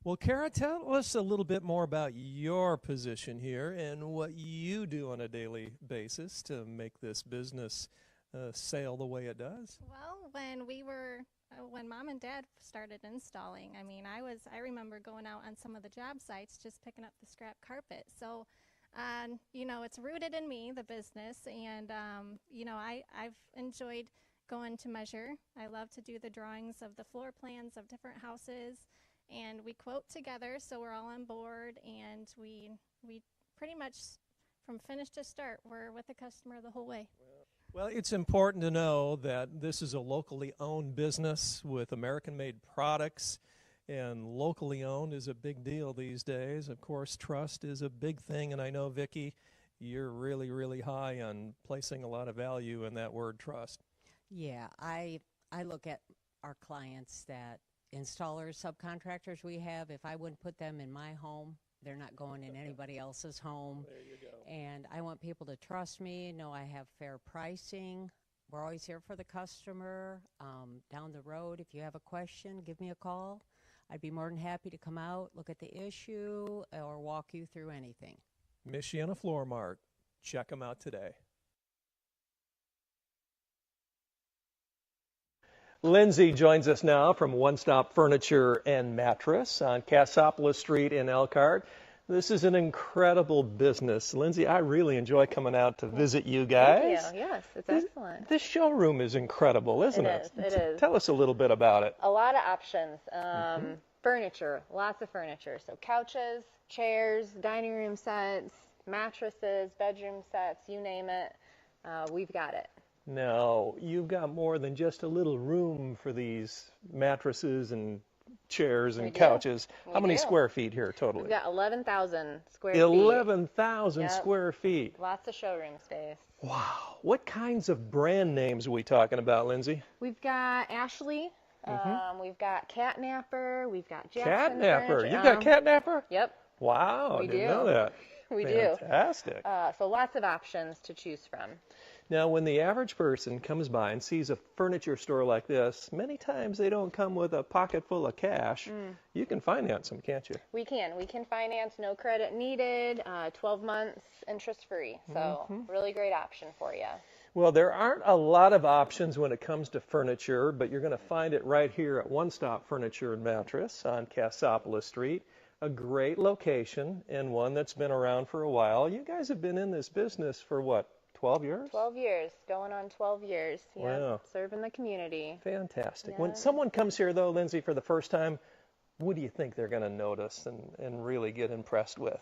Well, Kara, tell us a little bit more about your position here and what you do on a daily basis to make this business sail the way it does. Well, when Mom and Dad started installing, I remember going out on some of the job sites just picking up the scrap carpet. So, it's rooted in me, the business, and I've enjoyed going to measure. I love to do the drawings of the floor plans of different houses, and we quote together, so we're all on board, and we pretty much from finish to start, we're with the customer the whole way. Well, it's important to know that this is a locally owned business with American-made products, and locally owned is a big deal these days. Of course, trust is a big thing, and I know, Vicki, you're really, really high on placing a lot of value in that word trust. Yeah, I look at our clients, that installers, subcontractors we have, if I wouldn't put them in my home, they're not going in anybody else's home. There you go. And I want people to trust me, know I have fair pricing. We're always here for the customer. Down the road, if you have a question, give me a call. I'd be more than happy to come out, look at the issue, or walk you through anything. Michiana Floor Mart. Check them out today. Lindsay joins us now from One Stop Furniture and Mattress on Cassopolis Street in Elkhart. This is an incredible business. Lindsay, I really enjoy coming out to visit you guys. Thank you. Yes, it's excellent. This showroom is incredible, isn't it? It is. Tell us a little bit about it. A lot of options. Furniture, lots of furniture. So couches, chairs, dining room sets, mattresses, bedroom sets, you name it, we've got it. Now, you've got more than just a little room for these mattresses and chairs and couches. How many square feet here totally? We've got 11,000 square feet. 11,000 square feet. Lots of showroom space. Wow. What kinds of brand names are we talking about, Lindsay? We've got Ashley. We've got Catnapper. We've got Jackson Catnapper. Furniture. You've got Catnapper? Yep. Wow. I didn't know that. We do. Fantastic. So lots of options to choose from. Now, when the average person comes by and sees a furniture store like this, many times they don't come with a pocket full of cash. You can finance them, can't you? We can. We can finance, no credit needed, 12 months interest-free. So really great option for you. Well, there aren't a lot of options when it comes to furniture, but you're going to find it right here at One Stop Furniture and Mattress on Cassopolis Street. A great location and one that's been around for a while. You guys have been in this business for what, 12 years? 12 years, going on 12 years. Yeah, wow. Serving the community. Fantastic. Yeah. When someone comes here, though, Lindsay, for the first time, what do you think they're going to notice and really get impressed with?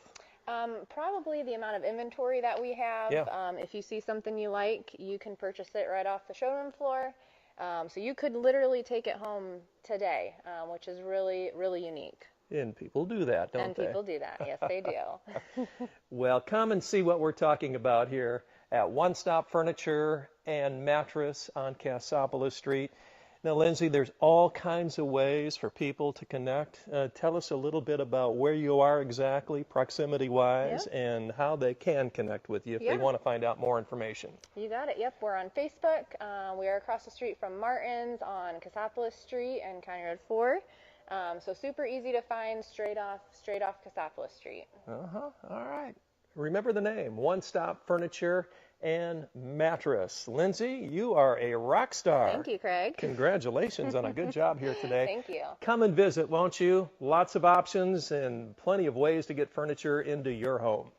Probably the amount of inventory that we have. Yeah. If you see something you like, you can purchase it right off the showroom floor. So you could literally take it home today, which is really, really unique. And people do that, don't they? And people do that. Yes, they do. Well, come and see what we're talking about here at One Stop Furniture and Mattress on Cassopolis Street. Now, Lindsay, there's all kinds of ways for people to connect. Tell us a little bit about where you are exactly, proximity-wise, and how they can connect with you if they want to find out more information. You got it. Yep, we're on Facebook. We are across the street from Martin's on Cassopolis Street and County Road 4. So super easy to find, straight off Cassopolis Street. All right. Remember the name, One Stop Furniture and Mattress. Lindsay, you are a rock star. Thank you, Craig. Congratulations on a good job here today. Thank you. Come and visit, won't you? Lots of options and plenty of ways to get furniture into your home.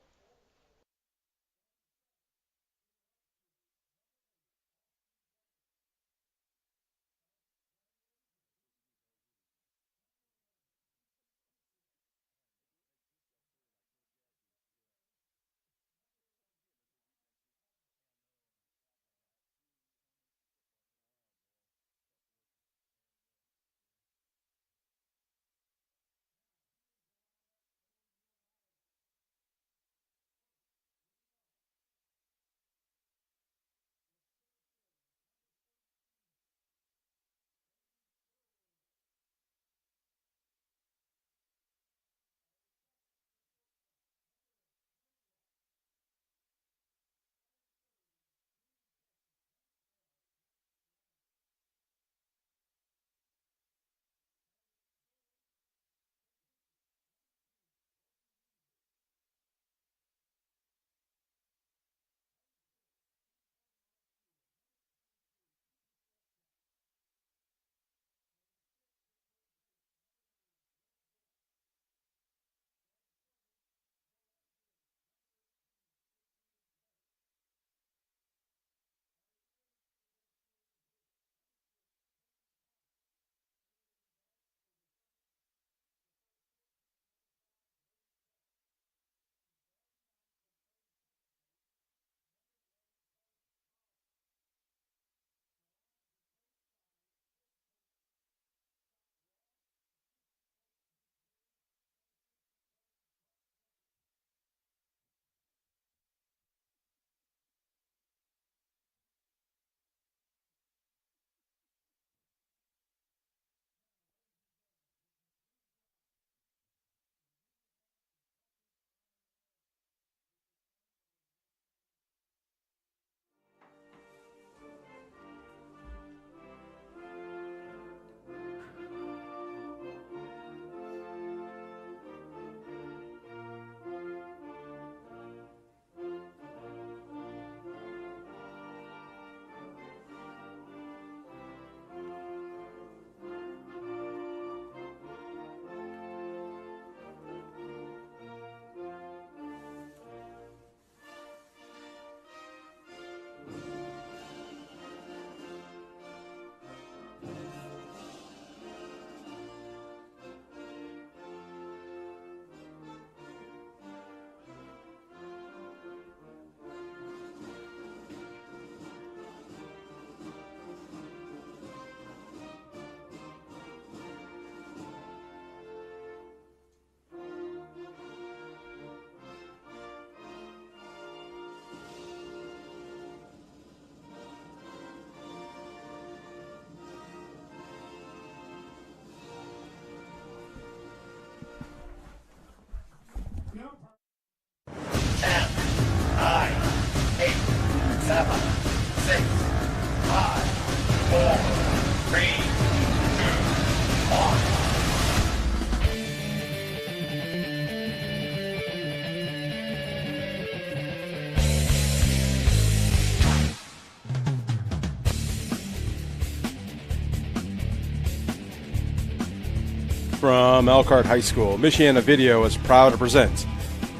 from Elkhart High School. Michiana Video is proud to present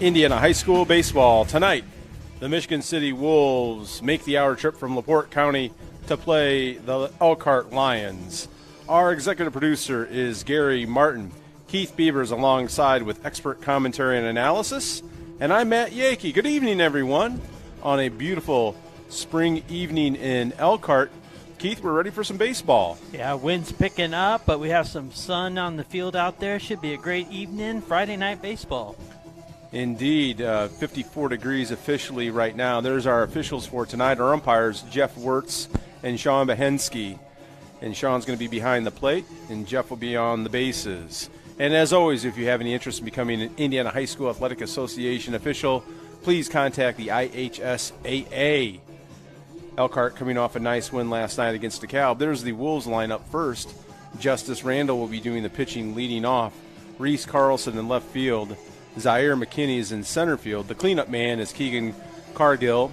Indiana High School baseball. Tonight, the Michigan City Wolves make the hour trip from LaPorte County to play the Elkhart Lions. Our executive producer is Gary Martin. Keith Beavers alongside with expert commentary and analysis. And I'm Matt Yakey. Good evening, everyone, on a beautiful spring evening in Elkhart. Keith, we're ready for some baseball. Yeah, wind's picking up, but we have some sun on the field out there. Should be a great evening, Friday night baseball. Indeed, 54 degrees officially right now. There's our officials for tonight, our umpires, Jeff Wirtz and Sean Behensky. And Sean's going to be behind the plate, and Jeff will be on the bases. And as always, if you have any interest in becoming an Indiana High School Athletic Association official, please contact the IHSAA. Elkhart coming off a nice win last night against DeKalb. There's the Wolves lineup first. Justice Randall will be doing the pitching leading off. Reese Carlson in left field. Zaire McKinney is in center field. The cleanup man is Keegan Cargill.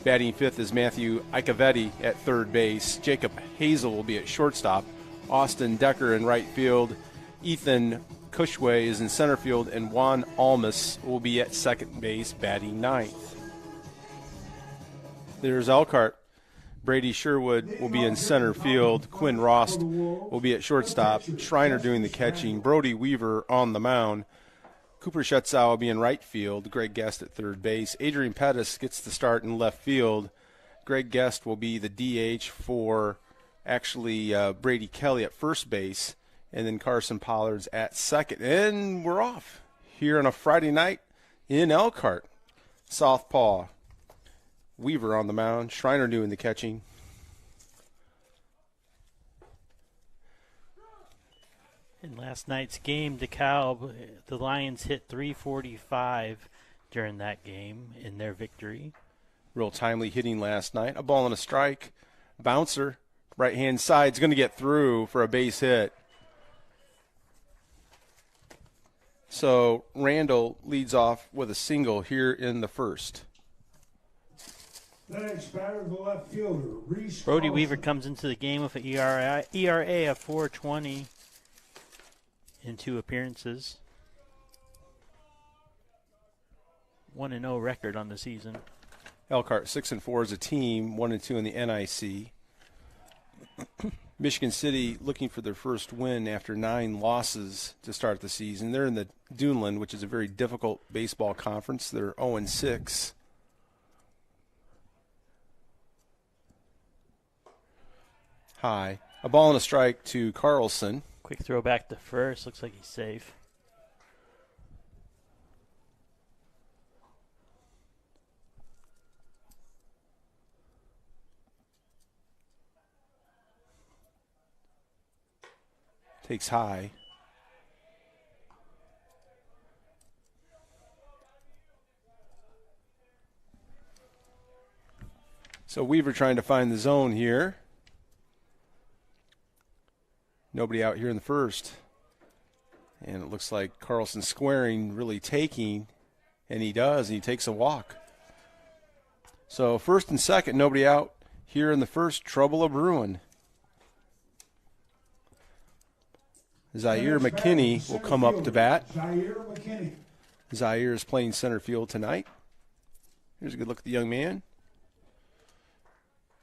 Batting fifth is Matthew Icavetti at third base. Jacob Hazel will be at shortstop. Austin Decker in right field. Ethan Cushway is in center field, and Juan Almas will be at second base, batting ninth. There's Elkhart. Brady Sherwood will be in center field. Quinn Rost will be at shortstop. Schreiner doing the catching. Brody Weaver on the mound. Cooper Schetzow will be in right field. Greg Guest at third base. Adrian Pettis gets the start in left field. Greg Guest will be the DH for Brady Kelly at first base. And then Carson Pollard's at second. And we're off here on a Friday night in Elkhart. Southpaw. Weaver on the mound. Schreiner doing the catching. In last night's game, DeKalb, the Lions hit 345 during that game in their victory. Real timely hitting last night. A ball and a strike. Bouncer, right-hand side, is going to get through for a base hit. So Randall leads off with a single here in the first. The next batter, the left fielder, Reese Brody Carlson. Weaver comes into the game with an ERA of 4.20 in 2 appearances. 1-0 record on the season. Elkhart 6-4 as a team, 1-2 in the NIC. Michigan City looking for their first win after 9 losses to start the season. They're in the Duneland, which is a very difficult baseball conference. They're 0-6. High. A ball and a strike to Carlson. Quick throw back to first. Looks like he's safe. Takes high. So Weaver trying to find the zone here. Nobody out here in the first. And it looks like Carlson squaring, really taking, and he does, and he takes a walk. So first and second, nobody out here in the first. Trouble a brewing. Zaire McKinney will come up to bat. Zaire McKinney. Zaire is playing center field tonight. Here's a good look at the young man.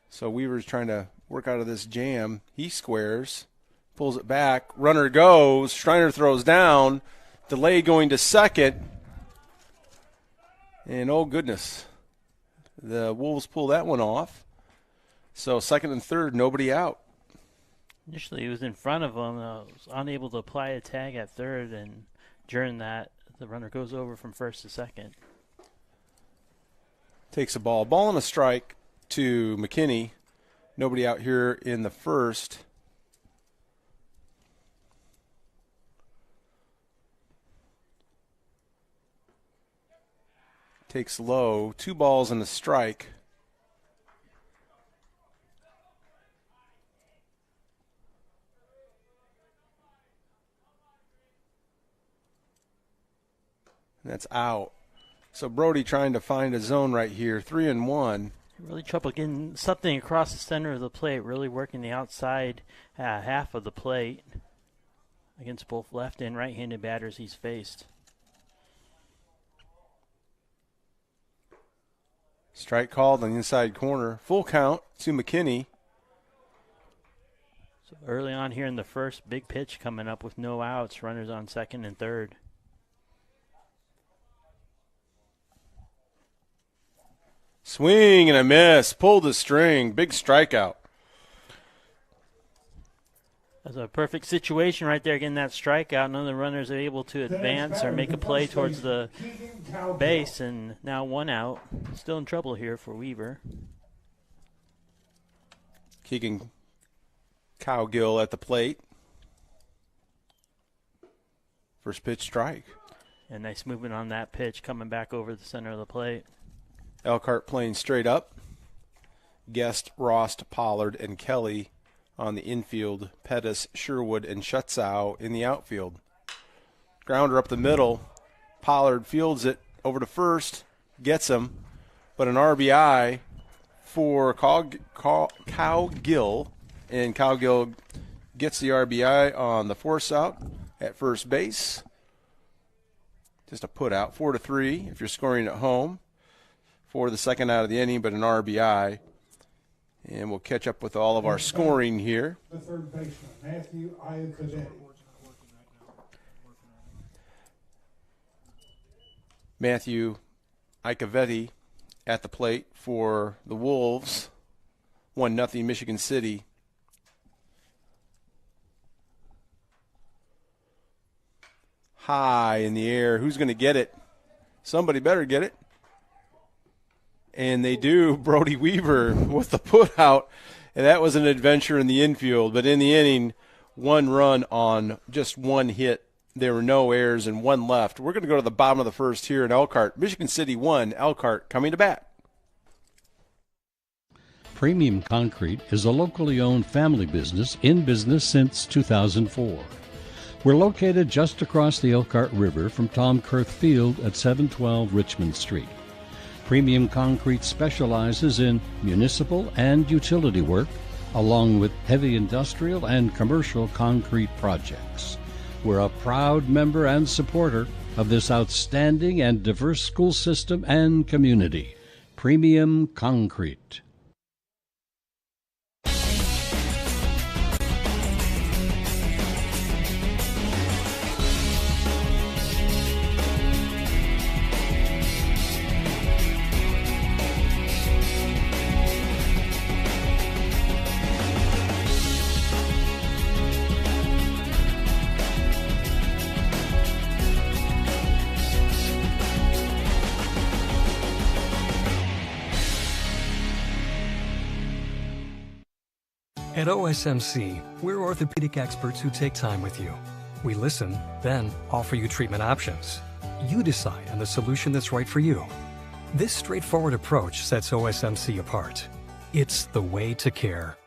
So Weaver's trying to work out of this jam. He squares, pulls it back. Runner goes. Schreiner throws down. Delay going to second. And oh, goodness. The Wolves pull that one off. So second and third, nobody out. Initially, he was in front of him. Was unable to apply a tag at third, and during that, the runner goes over from first to second. Takes a ball. Ball and a strike to McKinney. Nobody out here in the first. Takes low. 2 balls and a strike. That's out. So Brody trying to find a zone right here. 3-1. Really trouble getting something across the center of the plate, really working the outside half of the plate. against both left and right-handed batters he's faced. Strike called on the inside corner. Full count to McKinney. So early on here in the first, big pitch coming up with no outs, runners on second and third. Swing and a miss. Pulled the string. Big strikeout. That's a perfect situation right there, getting that strikeout. None of the runners are able to advance or make a play towards the base, and now one out. Still in trouble here for Weaver. Keegan Cowgill at the plate. First pitch strike. And nice movement on that pitch, coming back over the center of the plate. Elkhart playing straight up. Guest, Rost, Pollard, and Kelly on the infield. Pettis, Sherwood, and Schutzow in the outfield. Grounder up the middle. Pollard fields it over to first. Gets him. But an RBI for Cowgill. And Cowgill gets the RBI on the force out at first base. Just a put out. 4-3 if you're scoring at home. For the second out of the inning, but an RBI. And we'll catch up with all of our scoring here. The third baseman, Matthew Iacovetti. Matthew Iacovetti at the plate for the Wolves. 1-0 Michigan City. High in the air. Who's going to get it? Somebody better get it. And they do. Brody Weaver with the put out. And that was an adventure in the infield. But in the inning, one run on just one hit. There were no errors and one left. We're going to go to the bottom of the first here in Elkhart. Michigan City 1, Elkhart coming to bat. Premium Concrete is a locally owned family business in business since 2004. We're located just across the Elkhart River from Tom Kurth Field at 712 Richmond Street. Premium Concrete specializes in municipal and utility work, along with heavy industrial and commercial concrete projects. We're a proud member and supporter of this outstanding and diverse school system and community. Premium Concrete. At OSMC, we're orthopedic experts who take time with you. We listen, then offer you treatment options. You decide on the solution that's right for you. This straightforward approach sets OSMC apart. It's the way to care.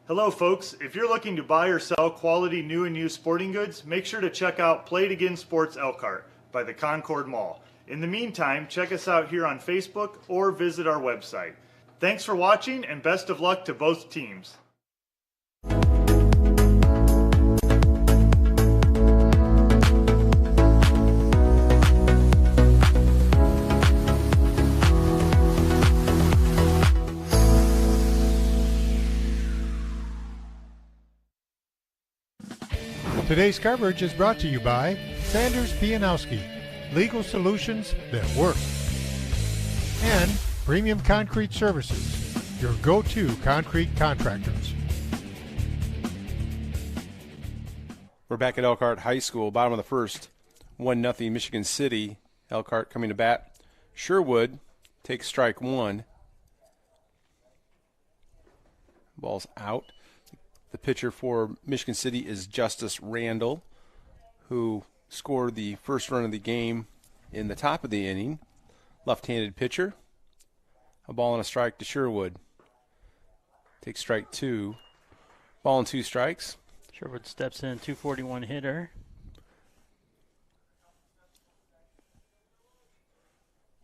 Hello folks, if you're looking to buy or sell quality new and used sporting goods, make sure to check out Play It Again Sports Elkhart by the Concord Mall. In the meantime, check us out here on Facebook or visit our website. Thanks for watching and best of luck to both teams. Today's coverage is brought to you by Sanders Pianowski, legal solutions that work, and Premium Concrete Services, your go-to concrete contractors. We're back at Elkhart High School, bottom of the first, 1-0 Michigan City. Elkhart coming to bat. Sherwood takes strike one. Ball's out. The pitcher for Michigan City is Justice Randall, who scored the first run of the game in the top of the inning. Left-handed pitcher. A ball and a strike to Sherwood. Takes strike two. Ball and two strikes. Sherwood steps in, 241 hitter.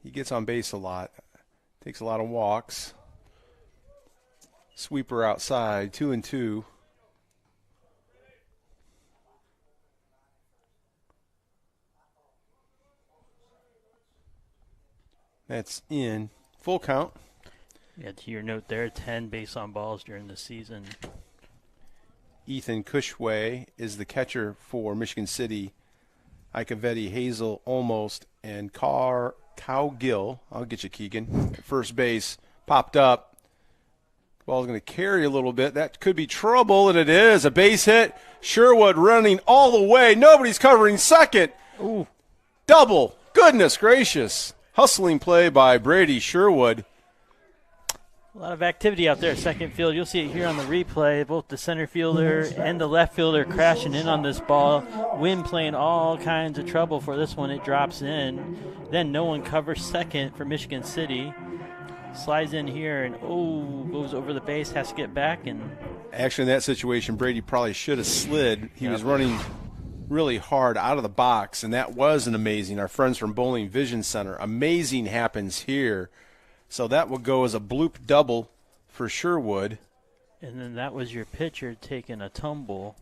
He gets on base a lot. Takes a lot of walks. Sweeper outside, 2-2. That's in. Full count. Yeah, to your note there, 10 base on balls during the season. Ethan Cushway is the catcher for Michigan City. Icavetti, Hazel, almost, and Cowgill. I'll get you, Keegan. First base popped up. Ball's going to carry a little bit. That could be trouble, and it is. A base hit. Sherwood running all the way. Nobody's covering second. Ooh. Double. Goodness gracious. Hustling play by Brady Sherwood. A lot of activity out there at second field. You'll see it here on the replay. Both the center fielder and the left fielder crashing in on this ball. Wind playing all kinds of trouble for this one. It drops in. Then no one covers second for Michigan City. Slides in here and, goes over the base, has to get back. And actually, in that situation, Brady probably should have slid. He was running really hard out of the box, and that was an amazing. Our friends from Bowling Vision Center. Amazing happens here. So that will go as a bloop double for Sherwood. And then that was your pitcher taking a tumble,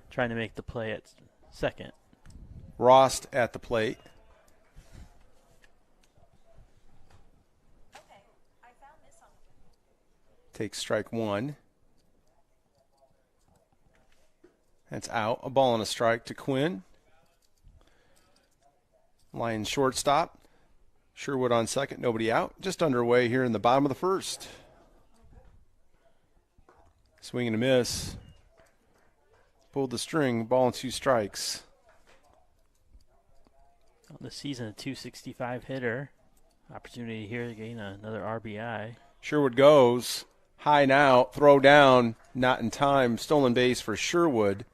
trying to make the play at second. Rost at the plate. Takes strike one. That's out. A ball and a strike to Quinn. Lions shortstop. Sherwood on second, nobody out. Just underway here in the bottom of the first. Swing and a miss. Pulled the string, ball and 2 strikes. On the season, a .265 hitter. Opportunity here to gain another RBI. Sherwood goes. High and out, throw down, not in time. Stolen base for Sherwood.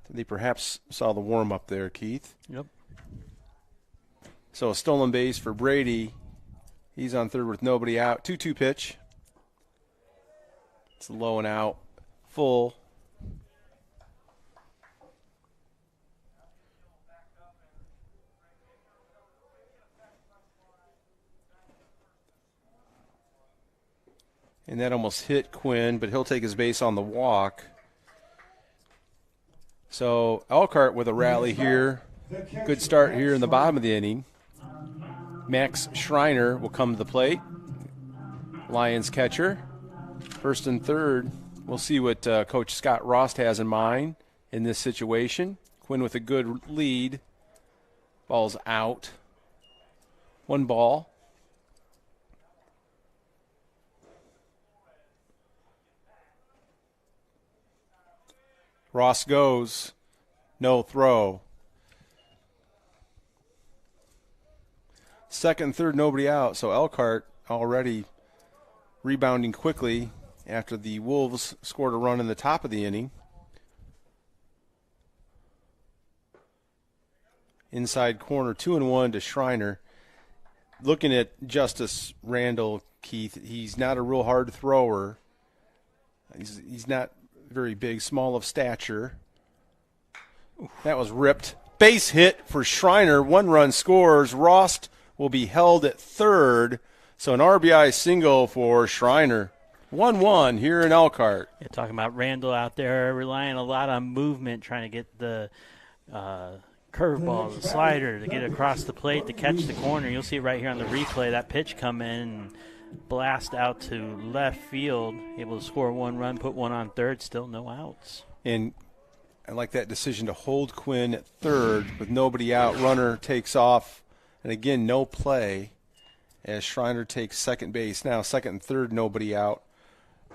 They perhaps saw the warm-up there, Keith. Yep. So a stolen base for Brady. He's on third with nobody out. 2-2 pitch. It's low and out. Full. And that almost hit Quinn, but he'll take his base on the walk. So Elkhart with a rally here. Good start here in the bottom of the inning. Max Schreiner will come to the plate. Lions catcher. First and third. We'll see what Coach Scott Rost has in mind in this situation. Quinn with a good lead. Ball's out. 1 ball. Ross goes. No throw. Second and third, nobody out. So Elkhart already rebounding quickly after the Wolves scored a run in the top of the inning. Inside corner, 2-1 to Schreiner. Looking at Justice Randall, Keith, he's not a real hard thrower. He's not very big, small of stature. That was ripped. Base hit for Schreiner. 1 run scores. Rost will be held at third. So an RBI single for Schreiner. 1-1 here in Elkhart. Yeah, talking about Randall out there relying a lot on movement, trying to get the curveball, the slider to get across the plate to catch the corner. You'll see right here on the replay that pitch come in and blast out to left field, able to score 1 run, put 1 on third, still no outs. And I like that decision to hold Quinn at third with nobody out. Runner takes off, and again, no play as Schreiner takes second base. Now second and third, nobody out.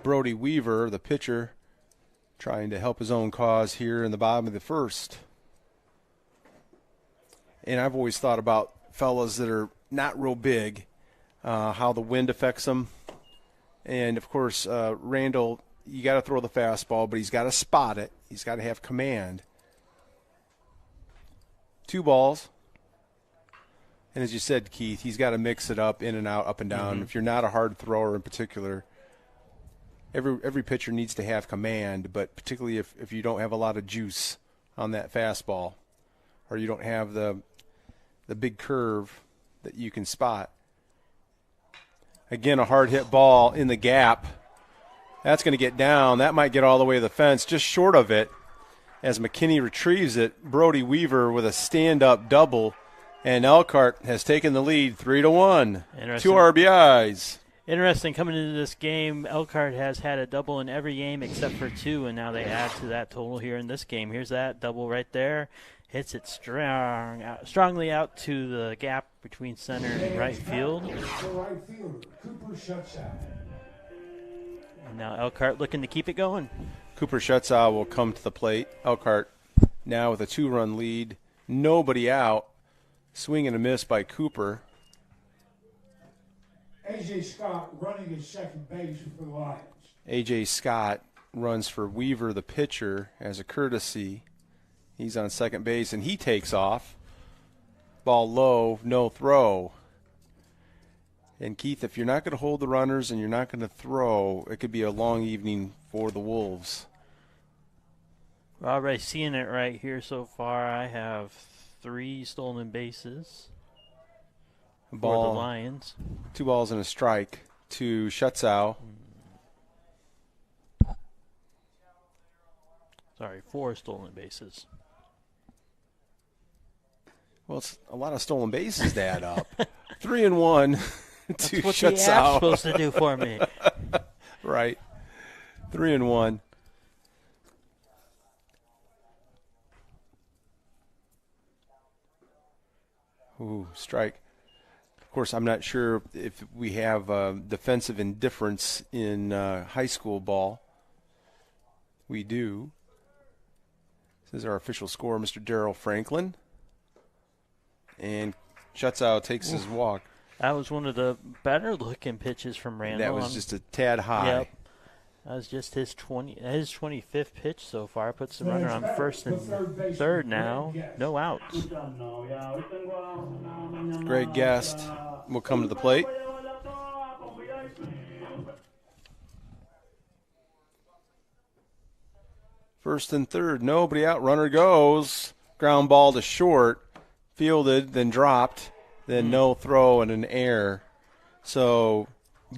Brody Weaver, the pitcher, trying to help his own cause here in the bottom of the first. And I've always thought about fellas that are not real big, how the wind affects them. And, of course, Randall, you got to throw the fastball, but he's got to spot it. He's got to have command. 2 balls. And as you said, Keith, he's got to mix it up, in and out, up and down. If you're not a hard thrower in particular, every pitcher needs to have command, but particularly if you don't have a lot of juice on that fastball or you don't have the big curve that you can spot. Again, a hard hit ball in the gap. That's going to get down. That might get all the way to the fence, just short of it. As McKinney retrieves it, Brody Weaver with a stand-up double And Elkhart has taken the lead 3-1. 2 Interesting. RBIs. Interesting, coming into this game, Elkhart has had a double in every game except for 2, and now they add to that total here in this game. Here's that double right there. Hits it strongly out to the gap between center and right field. Cooper shuts out. And now Elkhart looking to keep it going. Cooper Schutzau will come to the plate. Elkhart now with a 2-run lead. Nobody out. Swing and a miss by Cooper. A.J. Scott running at second base for the Lions. A.J. Scott runs for Weaver, the pitcher, as a courtesy. He's on second base, and he takes off. Ball low, no throw. And, Keith, if you're not going to hold the runners and you're not going to throw, it could be a long evening for the Wolves. We're already seeing it right here so far. I have 3 stolen bases for the Lions. 2 balls and a strike to Schutzau. Sorry, 4 stolen bases. Well, it's a lot of stolen bases to add up. 3-1 to That's what Schutzau. the app's supposed to do for me. Right. 3-1. Ooh, strike. Of course, I'm not sure if we have defensive indifference in high school ball. We do. This is our official scorer, Mr. Darryl Franklin. And Schutzau takes his walk. That was one of the better looking pitches from Randall. That was just a tad high. Yep. That was just his 25th pitch so far. Puts the runner on first and third now. No outs. Greg Guest will come to the plate. First and third, nobody out. Runner goes. Ground ball to short. Fielded, then dropped. Then no throw and an error. So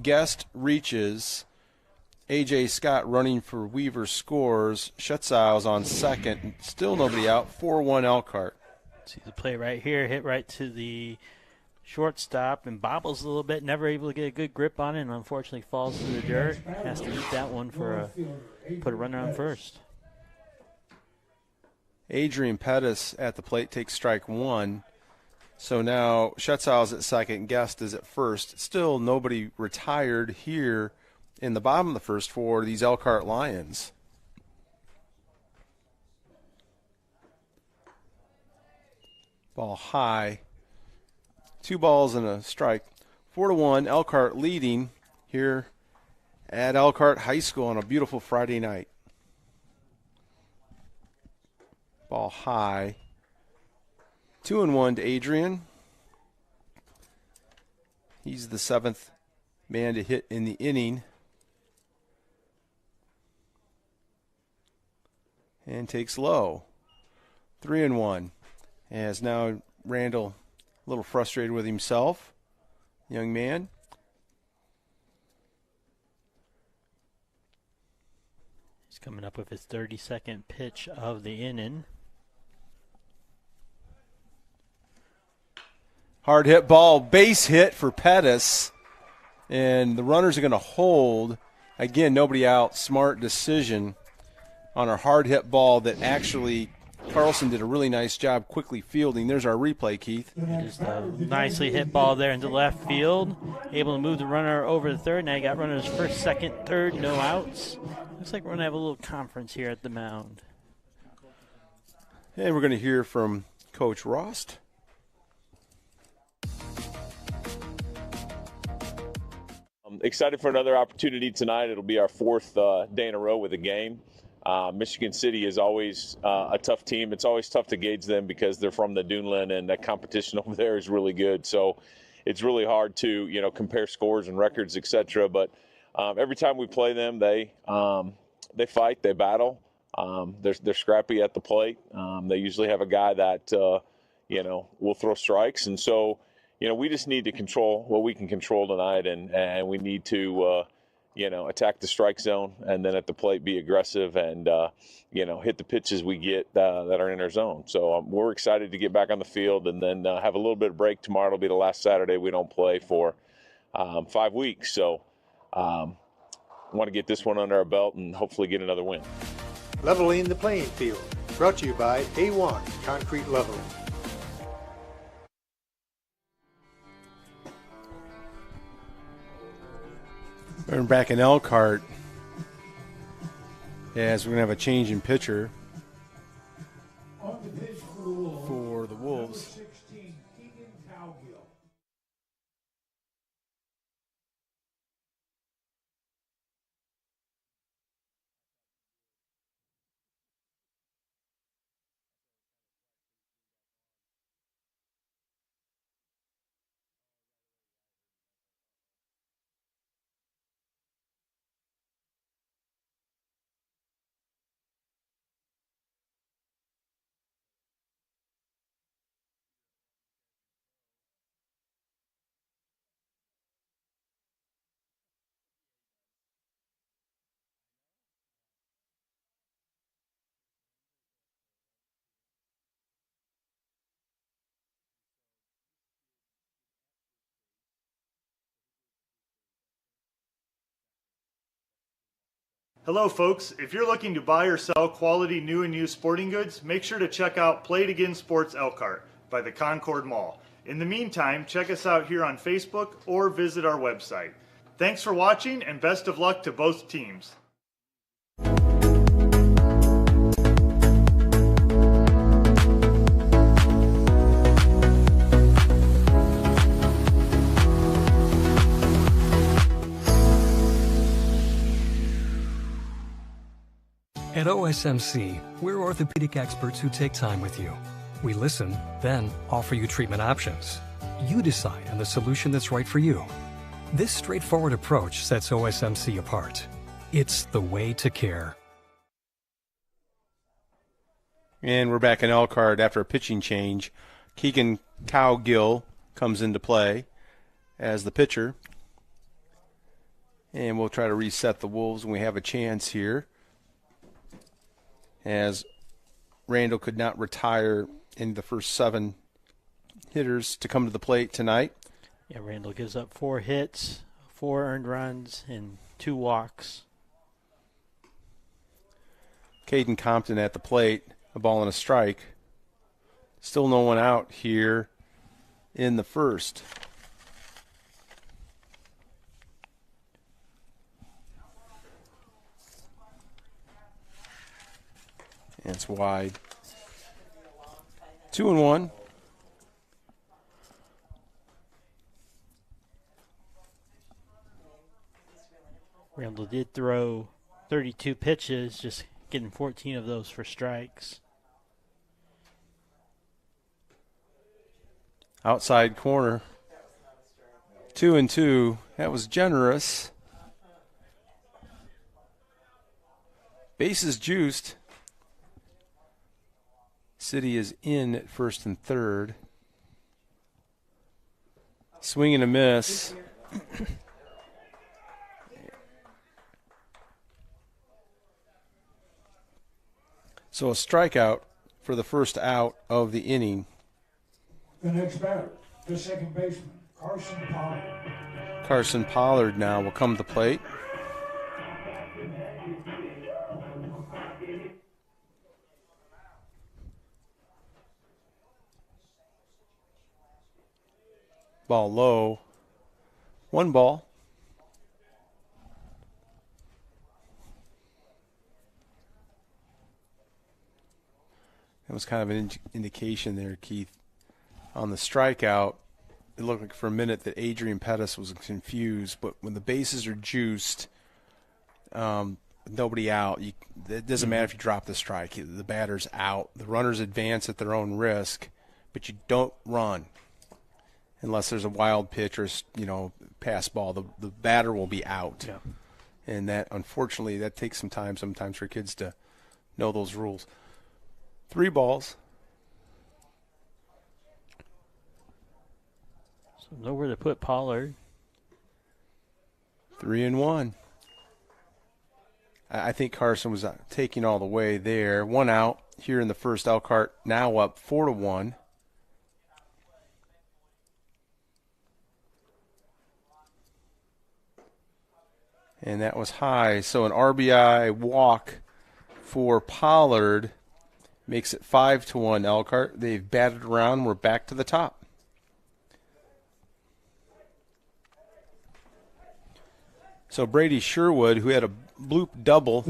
Guest reaches. A.J. Scott running for Weaver scores. Schutzau's on second. Still nobody out. 4-1 Elkhart. See the play right here. Hit right to the shortstop and bobbles a little bit. Never able to get a good grip on it, and unfortunately falls to the dirt. Has to eat that one for put a runner on first. Adrian Pettis at the plate takes strike 1. So now Schutzau's at second. Guest is at first. Still nobody retired here in the bottom of the first for these Elkhart Lions. Ball high. 2 balls and a strike. 4-1, Elkhart leading here at Elkhart High School on a beautiful Friday night. Ball high. 2-1 to Adrian. He's the 7th man to hit in the inning. And takes low. 3-1. As now Randall a little frustrated with himself. Young man. He's coming up with his 32nd pitch of the inning. Hard hit ball, base hit for Pettis. And the runners are going to hold. Again, nobody out. Smart decision on a hard hit ball that actually Carlson did a really nice job quickly fielding. There's our replay, Keith. Just a nicely hit ball there into left field. Able to move the runner over to third. Now you got runners first, second, third, no outs. Looks like we're going to have a little conference here at the mound. And we're going to hear from Coach Rost. I'm excited for another opportunity tonight. It'll be our 4th day in a row with a game. Michigan City is always a tough team. It's always tough to gauge them because they're from the Duneland, and the competition over there is really good. So it's really hard to, compare scores and records, etc. But every time we play them, they fight, they battle. They're scrappy at the plate. They usually have a guy that will throw strikes, and so we just need to control what we can control tonight, and we need to attack the strike zone, and then at the plate be aggressive and, hit the pitches we get that are in our zone. So we're excited to get back on the field and then have a little bit of break. Tomorrow will be the last Saturday we don't play for 5 weeks. So want to get this one under our belt and hopefully get another win. Leveling the playing field. Brought to you by A1 Concrete Leveling. We're back in Elkhart as we're going to have a change in pitcher for the Wolves. Hello folks, if you're looking to buy or sell quality new and used sporting goods, make sure to check out Play It Again Sports Elkhart by the Concord Mall. In the meantime, check us out here on Facebook or visit our website. Thanks for watching and best of luck to both teams. At OSMC, we're orthopedic experts who take time with you. We listen, then offer you treatment options. You decide on the solution that's right for you. This straightforward approach sets OSMC apart. It's the way to care. And we're back in Elkhart after a pitching change. Keegan Cowgill comes into play as the pitcher. And we'll try to reset the Wolves when we have a chance here, as Randall could not retire in the first 7 hitters to come to the plate tonight. Yeah, Randall gives up 4 hits, 4 earned runs, and 2 walks. Caden Compton at the plate, a ball and a strike. Still no one out here in the first. And it's wide. 2-1. Randall did throw 32 pitches, just getting 14 of those for strikes. Outside corner. 2-2. That was generous. Bases juiced. City is in at first and third. Swing and a miss. So a strikeout for the first out of the inning. The next batter, the second baseman, Carson Pollard. Carson Pollard now will come to the plate. Ball low. 1 ball. That was kind of an indication there, Keith. On the strikeout, it looked like for a minute that Adrian Pettis was confused, but when the bases are juiced, nobody out, it doesn't matter if you drop the strike. The batter's out. The runners advance at their own risk, but you don't run unless there's a wild pitch or, pass ball. The batter will be out. Yeah. And that, unfortunately, that takes some time sometimes for kids to know those rules. 3 balls. So nowhere to put Pollard. 3-1. I think Carson was taking all the way there. One out here in the first. Elkhart now up 4-1. And that was high. So an RBI walk for Pollard makes it 5-1 Elkhart. They've batted around. We're back to the top. So Brady Sherwood, who had a bloop double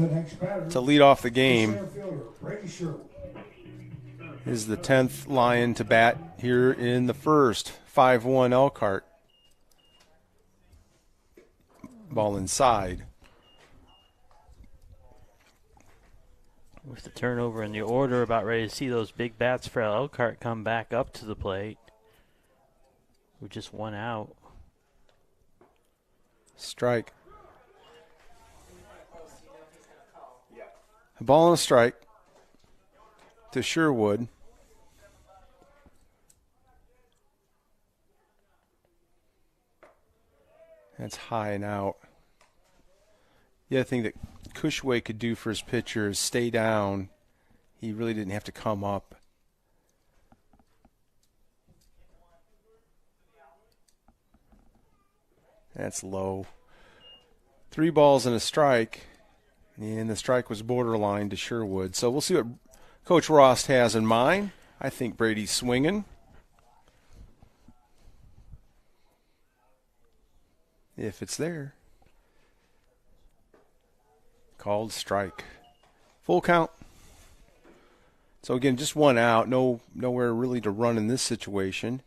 to lead off the game, is the 10th Lion to bat here in the first. 5-1 Elkhart. Ball inside. With the turnover in the order, about ready to see those big bats for Elkhart come back up to the plate. With just one out. Strike. A ball and a strike to Sherwood. That's high and out. The other thing that Cushway could do for his pitcher is stay down. He really didn't have to come up. That's low. 3 balls and a strike. And the strike was borderline to Sherwood. So we'll see what Coach Rost has in mind. I think Brady's swinging. If it's there. Called strike. Full count. So again, just one out. Nowhere really to run in this situation.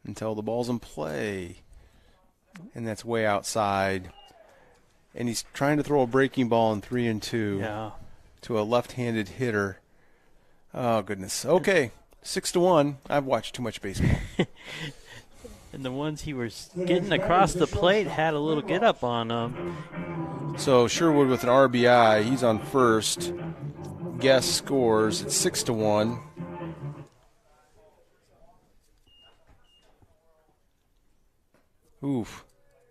Until the ball's in play. And that's way outside. And he's trying to throw a breaking ball in 3-2 to a left-handed hitter. Oh, goodness. Okay. 6-1. I've watched too much baseball. And the ones he was getting across the plate had a little get up on them. So Sherwood with an RBI. He's on first. Guest scores. It's 6-1. Oof.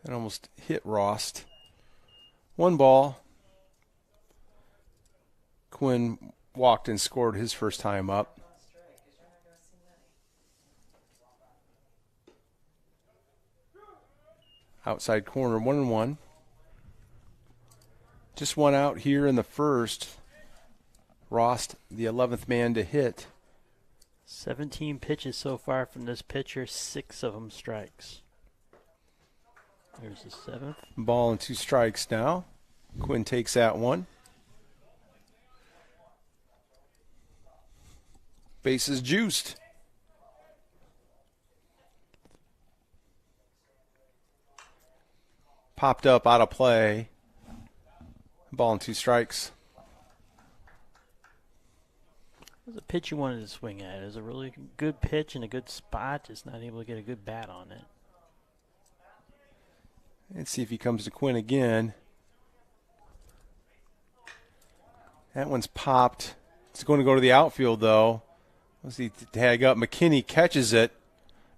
That almost hit Rost. 1 ball. Quinn walked and scored his first time up. Outside corner, 1-1. Just one out here in the first. Rost, the 11th man to hit. 17 pitches so far from this pitcher, 6 of them strikes. There's the 7th. Ball and 2 strikes now. Quinn takes that one. Bases juiced. Popped up out of play. Ball and 2 strikes. It was a pitch you wanted to swing at. It was a really good pitch in a good spot, just not able to get a good bat on it. Let's see if he comes to Quinn again. That one's popped. It's going to go to the outfield, though. Let's see, tag up. McKinney catches it.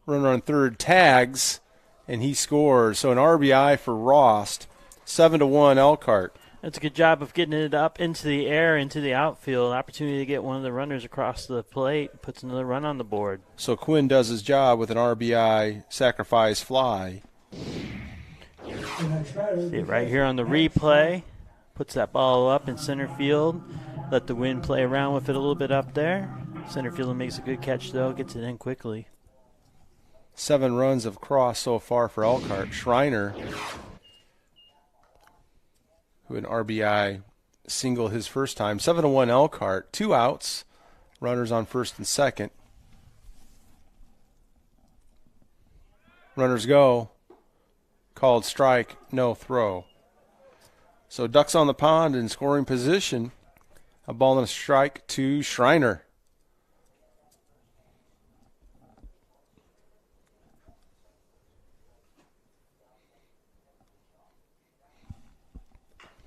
Runner on third tags, and he scores. So an RBI for Rost. 7-1 Elkhart. That's a good job of getting it up into the air, into the outfield. Opportunity to get one of the runners across the plate. Puts another run on the board. So Quinn does his job with an RBI sacrifice fly. See it right here on the replay. Puts that ball up in center field. Let the wind play around with it a little bit up there. Center fielder makes a good catch, though. Gets it in quickly. 7 runs have crossed so far for Elkhart. Schreiner, who an RBI single his first time. 7-1 Elkhart. 2 outs. Runners on first and second. Runners go. Called strike, no throw. So Ducks on the pond in scoring position. A ball and a strike to Schreiner.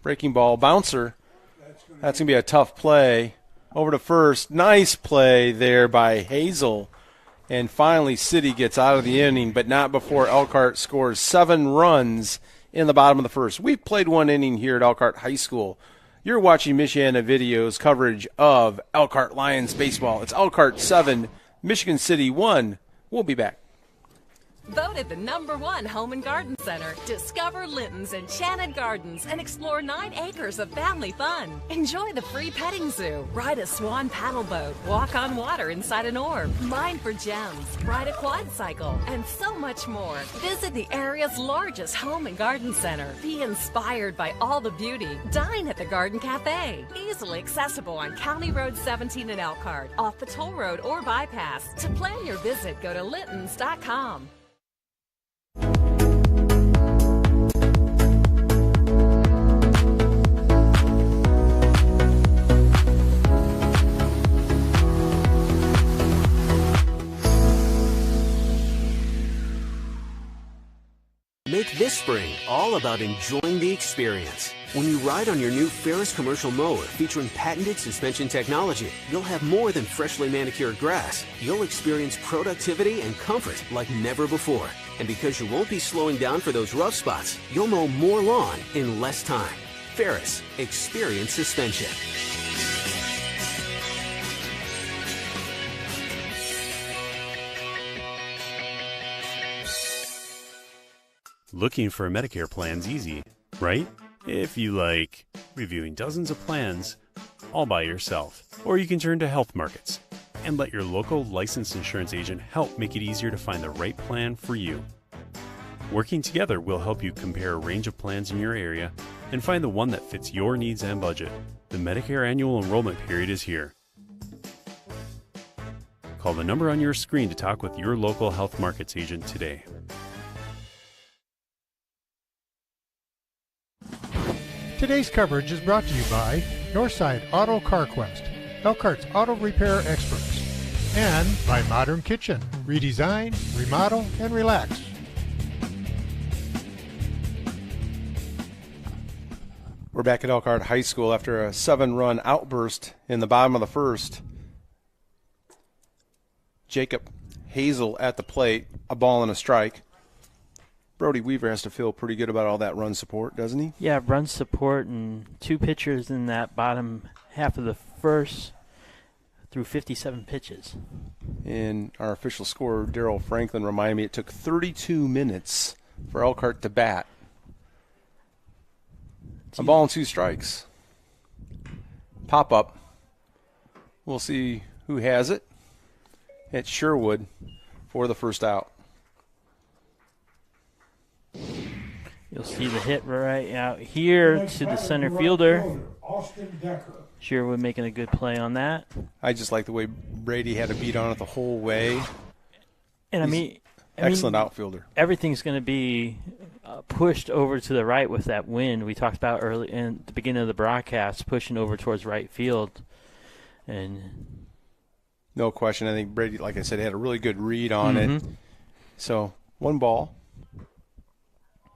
Breaking ball, bouncer. That's going to be a tough play. Over to first. Nice play there by Hazel. And finally, City gets out of the inning, but not before Elkhart scores 7 runs in the bottom of the first. We've played 1 inning here at Elkhart High School. You're watching Michiana Video's coverage of Elkhart Lions baseball. It's Elkhart 7, Michigan City 1. We'll be back. Voted the #1 home and garden center. Discover Linton's Enchanted Gardens and explore 9 acres of family fun. Enjoy the free petting zoo, ride a swan paddle boat, walk on water inside an orb, mine for gems, ride a quad cycle, and so much more. Visit the area's largest home and garden center. Be inspired by all the beauty. Dine at the Garden Cafe. Easily accessible on County Road 17 in Elkhart, off the toll road or bypass. To plan your visit, go to littons.com. Make this spring all about enjoying the experience. When you ride on your new Ferris commercial mower featuring patented suspension technology, you'll have more than freshly manicured grass. You'll experience productivity and comfort like never before. And because you won't be slowing down for those rough spots, you'll mow more lawn in less time. Ferris, experience suspension. Looking for a Medicare plan's easy, right? If you like reviewing dozens of plans all by yourself. Or you can turn to Health Markets and let your local licensed insurance agent help make it easier to find the right plan for you. Working together will help you compare a range of plans in your area and find the one that fits your needs and budget. The Medicare annual enrollment period is here. Call the number on your screen to talk with your local Health Markets agent today. Today's coverage is brought to you by Northside Auto CarQuest, Elkhart's auto repair experts, and by Modern Kitchen, redesign, remodel, and relax. We're back at Elkhart High School after a 7-run outburst in the bottom of the first. Jacob Hazel at the plate, a ball and a strike. Brody Weaver has to feel pretty good about all that run support, doesn't he? Yeah, run support and 2 pitchers in that bottom half of the first through 57 pitches. And our official scorer, Darryl Franklin, reminded me it took 32 minutes for Elkhart to bat. A ball and 2 strikes. Pop up. We'll see who has it. It's Sherwood for the first out. You'll see the hit right out here to the center fielder. Sherwood making a good play on that. I just like the way Brady had a beat on it the whole way. And I mean, excellent outfielder. Everything's going to be pushed over to the right with that wind. We talked about early in the beginning of the broadcast, pushing over towards right field. And no question. I think Brady, like I said, had a really good read on it. So 1 ball.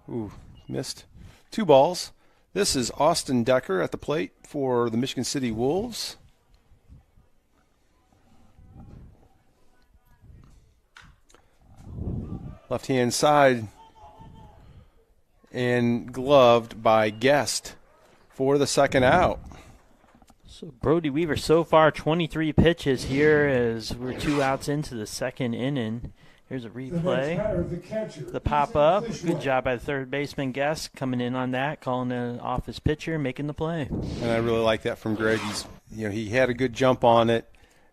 Ooh, missed. 2 balls. This is Austin Decker at the plate for the Michigan City Wolves. Left-hand side and gloved by Guest for the second out. So Brody Weaver so far 23 pitches here as we're 2 outs into the second inning. Here's a replay. The pop-up. Good job by the third baseman, Guest, coming in on that, calling it off his pitcher, making the play. And I really like that from Greg. He had a good jump on it.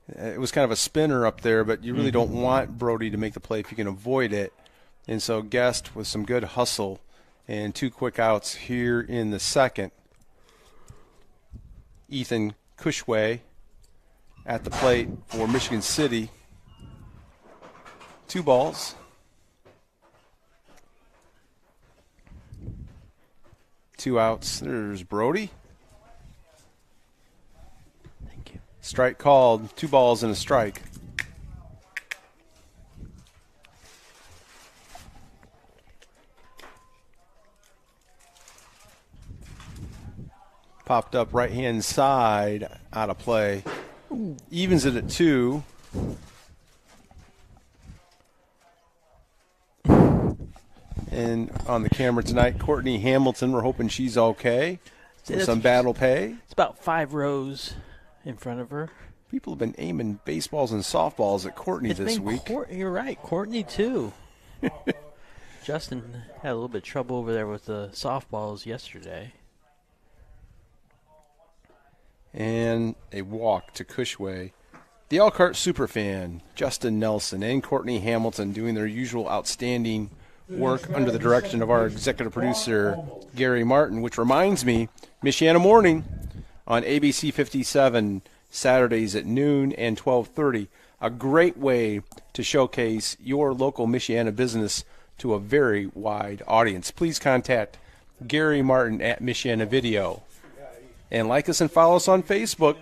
It was kind of a spinner up there, but you really don't want Brody to make the play if you can avoid it. And so Guest with some good hustle and 2 quick outs here in the second. Ethan Cushway at the plate for Michigan City. 2 balls. 2 outs. There's Brody. Thank you. Strike called. 2 balls and a strike. Popped up right-hand side, out of play. Evens it at 2. And on the camera tonight, Courtney Hamilton. We're hoping she's okay. So some battle pay. It's about 5 rows in front of her. People have been aiming baseballs and softballs at Courtney this week. You're right, Courtney too. Justin had a little bit of trouble over there with the softballs yesterday. And a walk to Cushway. The Elkhart superfan, Justin Nelson and Courtney Hamilton, doing their usual outstanding work under the direction of our executive producer, Gary Martin, which reminds me, Michiana Morning on ABC 57, Saturdays at noon and 12:30. A great way to showcase your local Michiana business to a very wide audience. Please contact Gary Martin at Michiana Video. And like us and follow us on Facebook.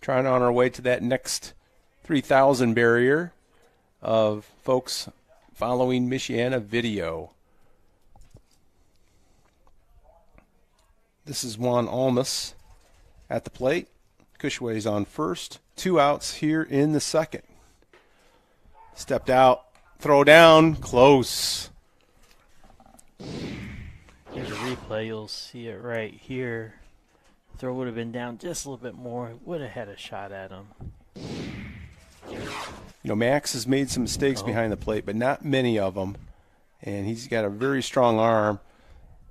Trying on our way to that next 3,000 barrier of folks following Michiana Video. This is Juan Almas at the plate. Cushway's on first. 2 outs here in the second. Stepped out. Throw down. Close. Here's a replay. You'll see it right here. Throw would have been down just a little bit more. Would have had a shot at him. You know, Max has made some mistakes behind the plate, but not many of them. And he's got a very strong arm.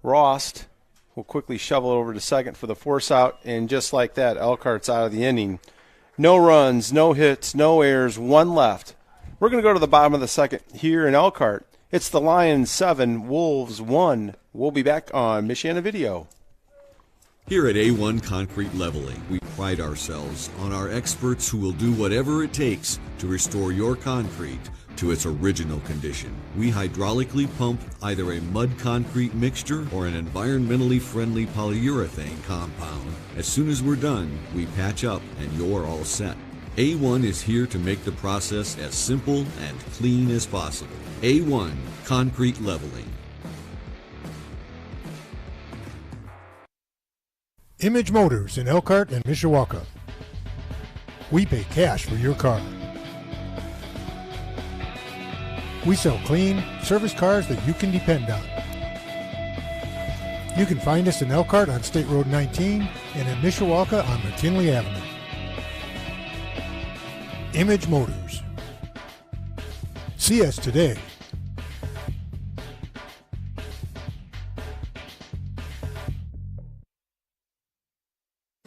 Rost will quickly shovel it over to second for the force out. And just like that, Elkhart's out of the inning. No runs, no hits, no errors, 1 left. We're going to go to the bottom of the second here in Elkhart. It's the Lions 7, Wolves 1. We'll be back on Michiana Video. Here at A1 Concrete Leveling, we pride ourselves on our experts who will do whatever it takes to restore your concrete to its original condition. We hydraulically pump either a mud concrete mixture or an environmentally friendly polyurethane compound. As soon as we're done, we patch up and you're all set. A1 is here to make the process as simple and clean as possible. A1 Concrete Leveling. Image Motors in Elkhart and Mishawaka. We pay cash for your car. We sell clean, service cars that you can depend on. You can find us in Elkhart on State Road 19 and in Mishawaka on McKinley Avenue. Image Motors. See us today.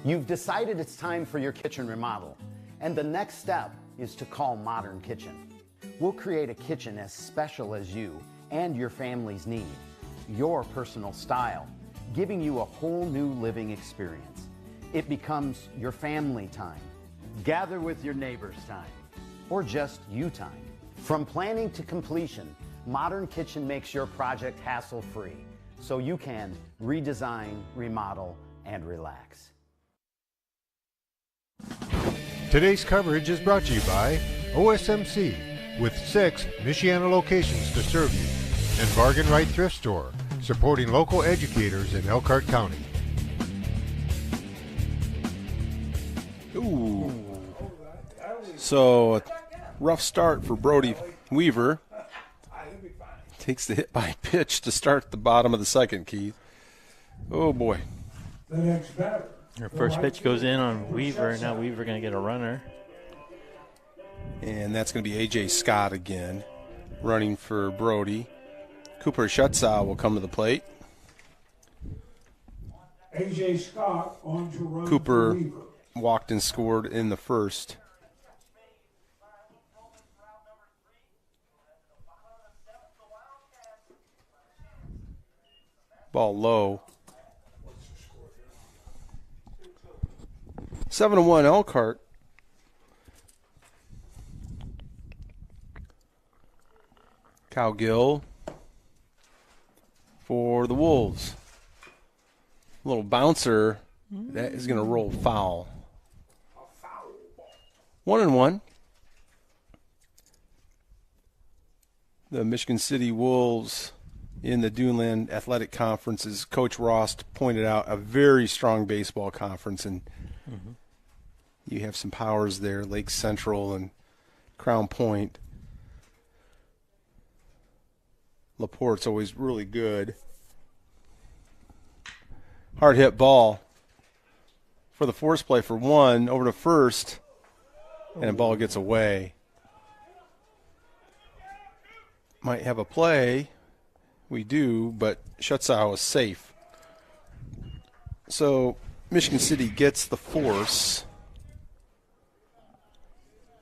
You've decided it's time for your kitchen remodel, and the next step is to call Modern Kitchen. We'll create a kitchen as special as you and your family's need, your personal style, giving you a whole new living experience. It becomes your family time, gather with your neighbors time, or just you time. From planning to completion, Modern Kitchen makes your project hassle-free, so you can redesign, remodel, and relax. Today's coverage is brought to you by OSMC, with 6 Michiana locations to serve you, and Bargain Right Thrift Store, supporting local educators in Elkhart County. Ooh. So, a rough start for Brody Weaver. Takes the hit by pitch to start the bottom of the second, Keith. Oh, boy. The next batter. Her first pitch goes in on Weaver. Now Weaver going to get a runner. And that's going to be A.J. Scott again, running for Brody. Cooper Schutzow will come to the plate. A.J. Scott on to run Cooper for Weaver. walked and scored in the first. Ball low. 7-1 Elkhart. Cowgill for the Wolves. Little bouncer. That is going to roll foul. 1-1. The Michigan City Wolves in the Duneland Athletic Conference, as Coach Rost pointed out, a very strong baseball conference, and you have some powers there, Lake Central and Crown Point. LaPorte's always really good. Hard hit ball for the force play for one, over to first, and the ball gets away. Might have a play. We do, but Schutzau is safe. So Michigan City gets the force.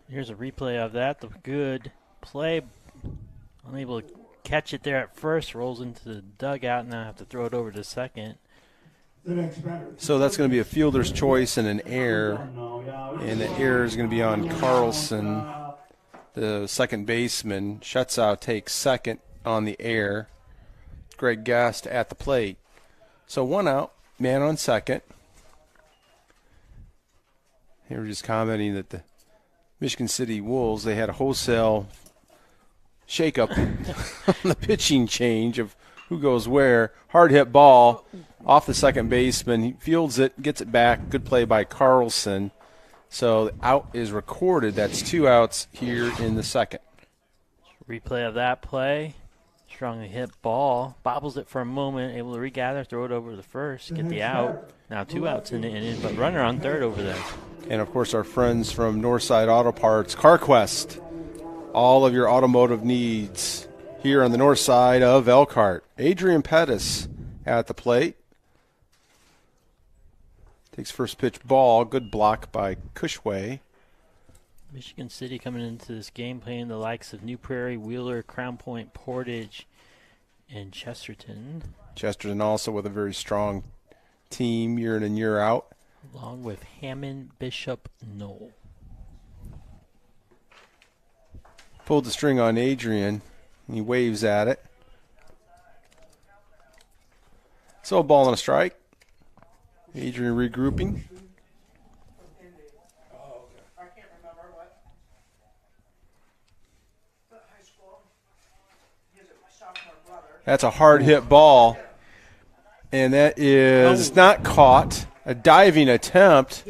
Here's a replay of that. The good play. Unable to catch it there at first. Rolls into the dugout, and now have to throw it over to second. So that's going to be a fielder's choice and an error. And the error is going to be on Carlson, the second baseman. Schutzau takes second on the error. Greg Guest at the plate. So one out, man on second. Here we're just commenting that the Michigan City Wolves, they had a wholesale shakeup on the pitching change of who goes where. Hard hit ball off the second baseman. He fields it, gets it back. Good play by Carlson. So the out is recorded. That's 2 outs here in the second. Replay of that play. Strongly hit ball. Bobbles it for a moment. Able to regather, throw it over to the first, get the out. Now 2 outs in the inning, but runner on third over there. And, of course, our friends from Northside Auto Parts, CarQuest. All of your automotive needs here on the north side of Elkhart. Adrian Pettis at the plate. Takes first pitch ball. Good block by Cushway. Michigan City coming into this game playing the likes of New Prairie, Wheeler, Crown Point, Portage, and Chesterton. Chesterton also with a very strong team year in and year out. Along with Hammond, Bishop, Knoll. Pulled the string on Adrian. And he waves at it. So a ball and a strike. Adrian regrouping. That's a hard hit ball. And that is not caught. A diving attempt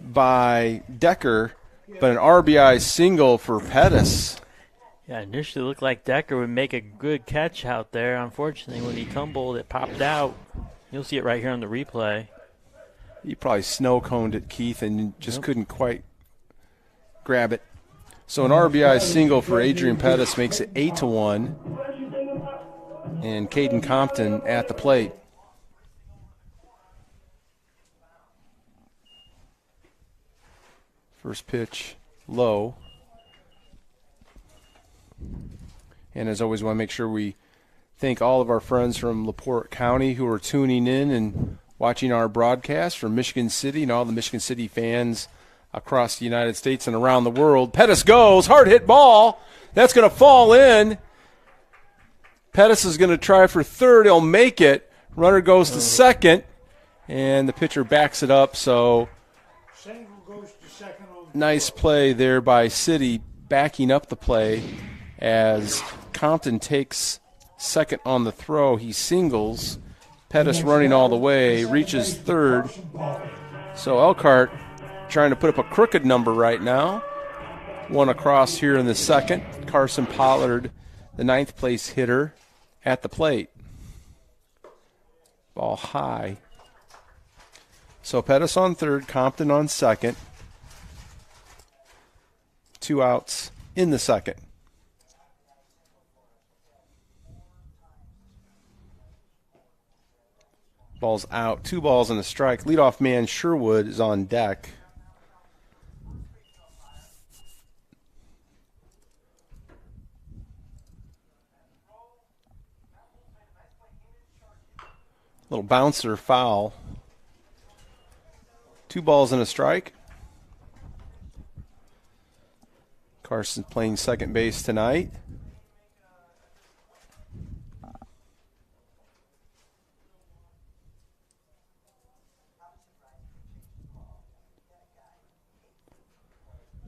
by Decker, but an RBI single for Pettis. Yeah, initially looked like Decker would make a good catch out there. Unfortunately, when he tumbled, it popped out. You'll see it right here on the replay. He probably snow-coned it, Keith, and just couldn't quite grab it. So an RBI single for Adrian Pettis makes it 8-1. And Caden Compton at the plate. First pitch low. And as always, want to make sure we thank all of our friends from LaPorte County who are tuning in and watching our broadcast, from Michigan City and all the Michigan City fans across the United States and around the world. Pettis goes, hard hit ball. That's going to fall in. Pettis is going to try for third. He'll make it. Runner goes to second, and the pitcher backs it up. So nice play there by City, backing up the play as Compton takes second on the throw. He singles. Pettis running all the way, reaches third. So Elkhart trying to put up a crooked number right now. One across here in the second. Carson Pollard, the ninth place hitter, at the plate. Ball high. So Pettis on third, Compton on second. 2 outs in the second. Ball's out. 2 balls and a strike. Leadoff man Sherwood is on deck. Little bouncer foul. 2 balls and a strike. Carson playing second base tonight.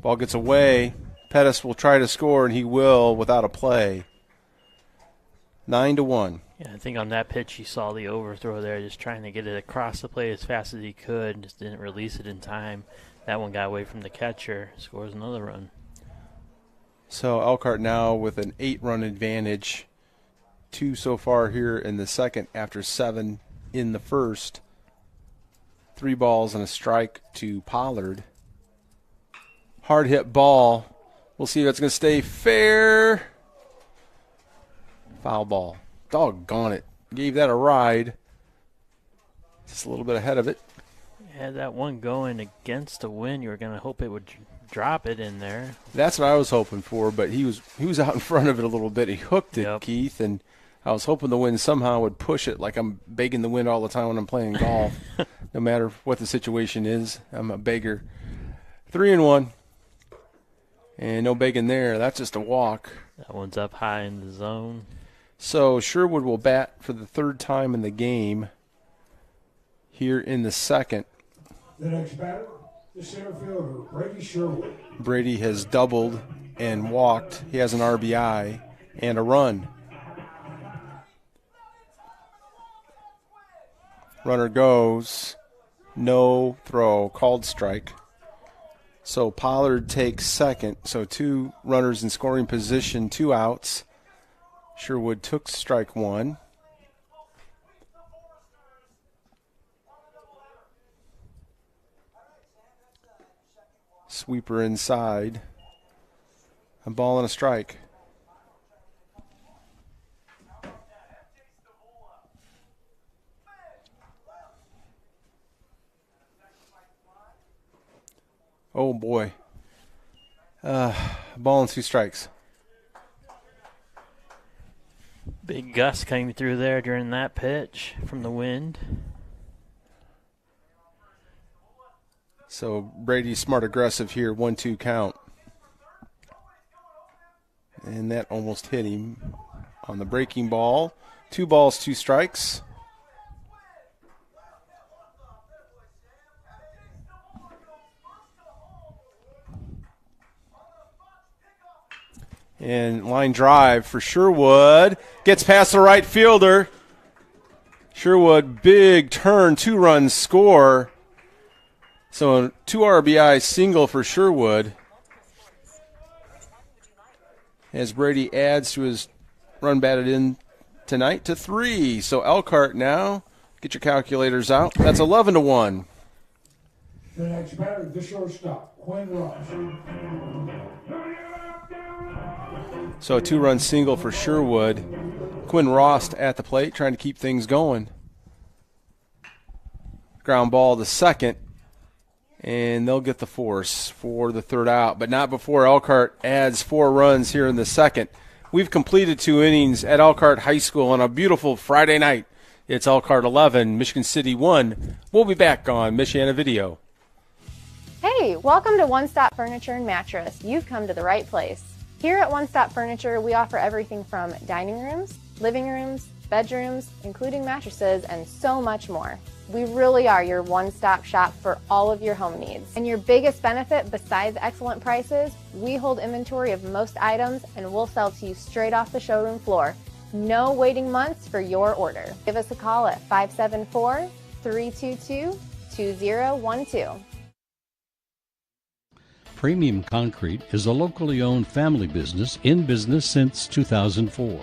Ball gets away. Pettis will try to score, and he will without a play. 9-1. Yeah, I think on that pitch you saw the overthrow there, just trying to get it across the plate as fast as he could, and just didn't release it in time. That one got away from the catcher, scores another run. So Elkhart now with an 8-run advantage 2 so far here in the second after 7 in the first. 3 balls and a strike to Pollard. Hard hit ball. We'll see if it's going to stay fair. Foul ball. Doggone it. Gave that a ride. Just a little bit ahead of it. Had that one going against the wind. You were going to hope it would drop it in there. That's what I was hoping for, but he was out in front of it a little bit. He hooked it, Keith, and I was hoping the wind somehow would push it, like I'm begging the wind all the time when I'm playing golf. No matter what the situation is, I'm a beggar. 3-1. And no begging there. That's just a walk. That one's up high in the zone. So Sherwood will bat for the 3rd time in the game here in the second. The next batter, the center fielder, Brady Sherwood. Brady has doubled and walked. He has an RBI and a run. Runner goes. No throw. Called strike. So Pollard takes second. So 2 runners in scoring position, 2 outs. Sherwood took strike 1. Sweeper inside. A ball and a strike. Oh, boy. Ball and 2 strikes. Big gust came through there during that pitch from the wind. So Brady's smart aggressive here, 1-2 count. And that almost hit him on the breaking ball. 2 balls, 2 strikes. And line drive for Sherwood. Gets past the right fielder. Sherwood, big turn, 2-run score. So a 2 RBI single for Sherwood. As Brady adds to his run batted in tonight to 3. So Elkhart now, get your calculators out. That's 11-1. The next batter, the shortstop, Quinn Ross. So a 2-run single for Sherwood. Quinn Rost at the plate trying to keep things going. Ground ball to second. And they'll get the force for the 3rd out, but not before Elkhart adds 4 runs here in the second. We've completed 2 innings at Elkhart High School on a beautiful Friday night. It's Elkhart 11, Michigan City 1. We'll be back on Michiana Video. Hey, welcome to One Stop Furniture and Mattress. You've come to the right place. Here at One Stop Furniture, we offer everything from dining rooms, living rooms, bedrooms, including mattresses, and so much more. We really are your one-stop shop for all of your home needs. And your biggest benefit, besides excellent prices, we hold inventory of most items and we'll sell to you straight off the showroom floor. No waiting months for your order. Give us a call at 574-322-2012. Premium Concrete is a locally owned family business in business since 2004.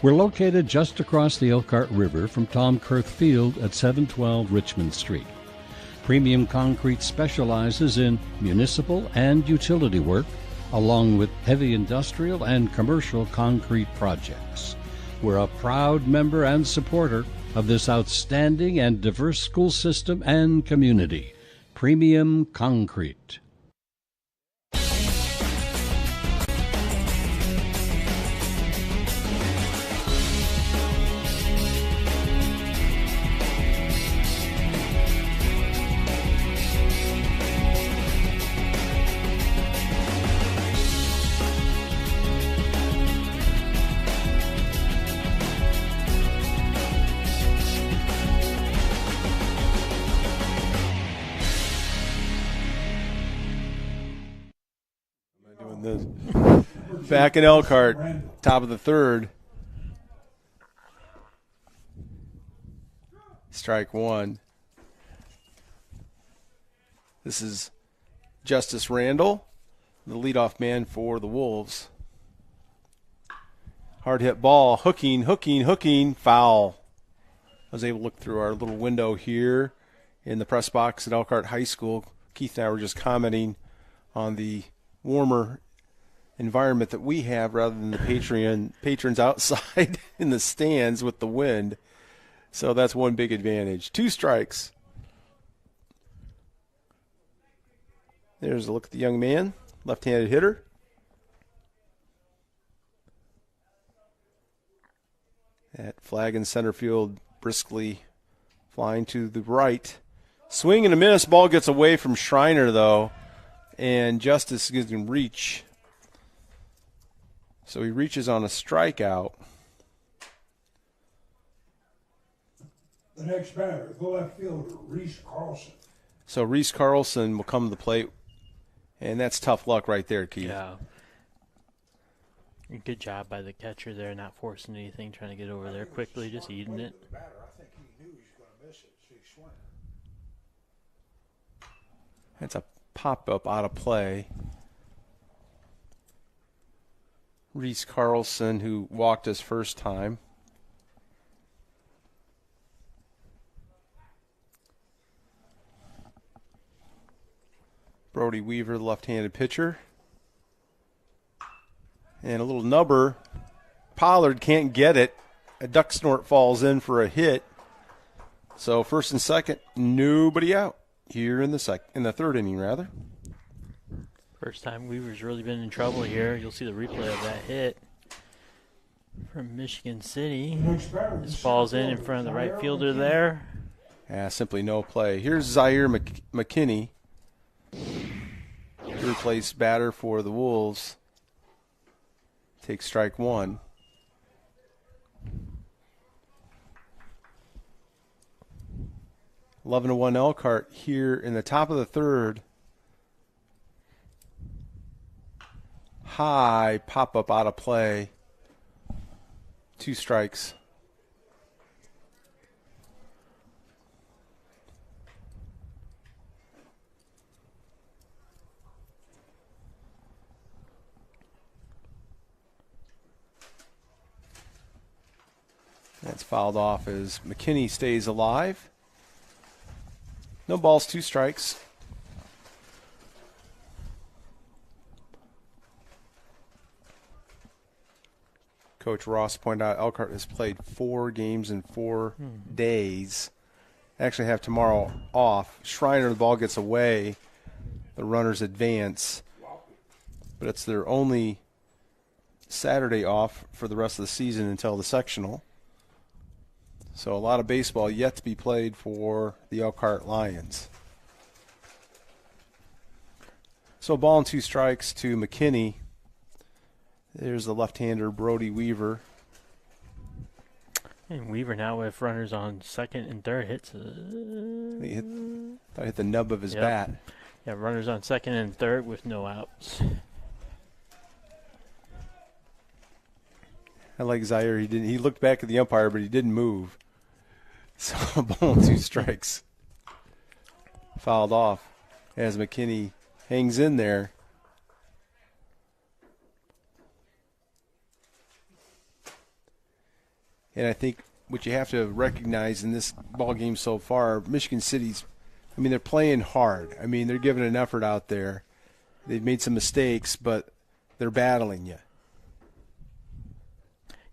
We're located just across the Elkhart River from Tom Kurth Field at 712 Richmond Street. Premium Concrete specializes in municipal and utility work, along with heavy industrial and commercial concrete projects. We're a proud member and supporter of this outstanding and diverse school system and community. Premium Concrete. Back in Elkhart, top of the 3rd. Strike 1. This is Justice Randall, the leadoff man for the Wolves. Hard hit ball, hooking, foul. I was able to look through our little window here in the press box at Elkhart High School. Keith and I were just commenting on the warmer environment that we have rather than the patrons outside in the stands with the wind. So that's one big advantage. 2 strikes. There's a look at the young man, left-handed hitter. That flag in center field briskly flying to the right. Swing and a miss. Ball gets away from Schreiner, though, and Justice gives him reach. So he reaches on a strikeout. The next batter, the left fielder, Reese Carlson. So Reese Carlson will come to the plate, and that's tough luck right there, Keith. Yeah. Good job by the catcher there, not forcing anything, trying to get over there quickly, just eating it. I think he knew he was going to miss it, so he swung. That's a pop-up out of play. Reese Carlson, who walked his first time. Brody Weaver, the left-handed pitcher. And a little nubber. Pollard can't get it. A duck snort falls in for a hit. So first and second, nobody out here in the third inning, rather. First time Weaver's really been in trouble here. You'll see the replay of that hit from Michigan City. This ball's in front of the right fielder there. Yeah, simply no play. Here's Zaire McKinney, to replace batter for the Wolves. Takes strike 1. Eleven to 1 Elkhart here in the top of the third. High pop-up out of play. 2 strikes. That's fouled off as McKinney stays alive. No balls, 2 strikes. Coach Ross pointed out Elkhart has played 4 games in 4 days. Actually have tomorrow off. Schreiner, the ball gets away. The runners advance. But it's their only Saturday off for the rest of the season until the sectional. So a lot of baseball yet to be played for the Elkhart Lions. So a ball and 2 strikes to McKinney. There's the left-hander Brody Weaver. And Weaver now with runners on second and third hits. He hit the nub of his bat. Yeah, runners on second and third with no outs. I like Zaire. He looked back at the umpire, but he didn't move. So a ball and 2 strikes. Fouled off as McKinney hangs in there. And I think what you have to recognize in this ball game so far, Michigan City's, they're playing hard. They're giving an effort out there. They've made some mistakes, but they're battling you.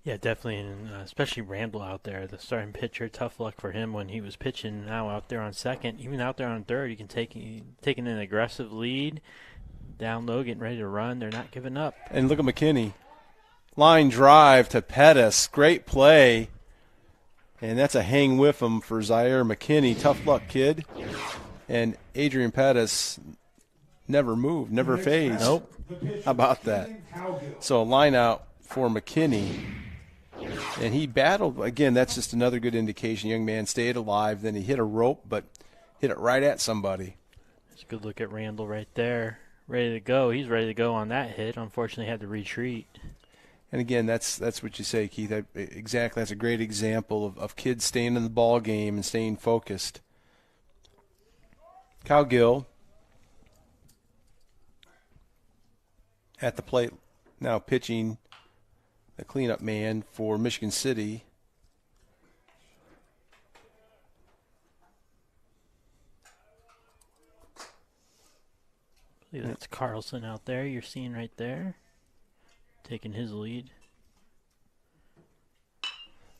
Yeah, definitely, and especially Randall out there, the starting pitcher. Tough luck for him when he was pitching. Now out there on second, even out there on third, he can taking an aggressive lead, down low, getting ready to run. They're not giving up. And look at McKinney. Line drive to Pettis. Great play. And that's a hang with him for Zaire McKinney. Tough luck, kid. And Adrian Pettis never moved, never phased. Nope. How about that? So a line out for McKinney. And he battled. Again, that's just another good indication. Young man stayed alive. Then he hit a rope, but hit it right at somebody. It's a good look at Randall right there. Ready to go. He's ready to go on that hit. Unfortunately, had to retreat. And again, that's what you say, Keith. Exactly. That's a great example of kids staying in the ball game and staying focused. Kyle Gill at the plate now pitching the cleanup man for Michigan City. I believe that's Carlson out there. You're seeing right there, taking his lead.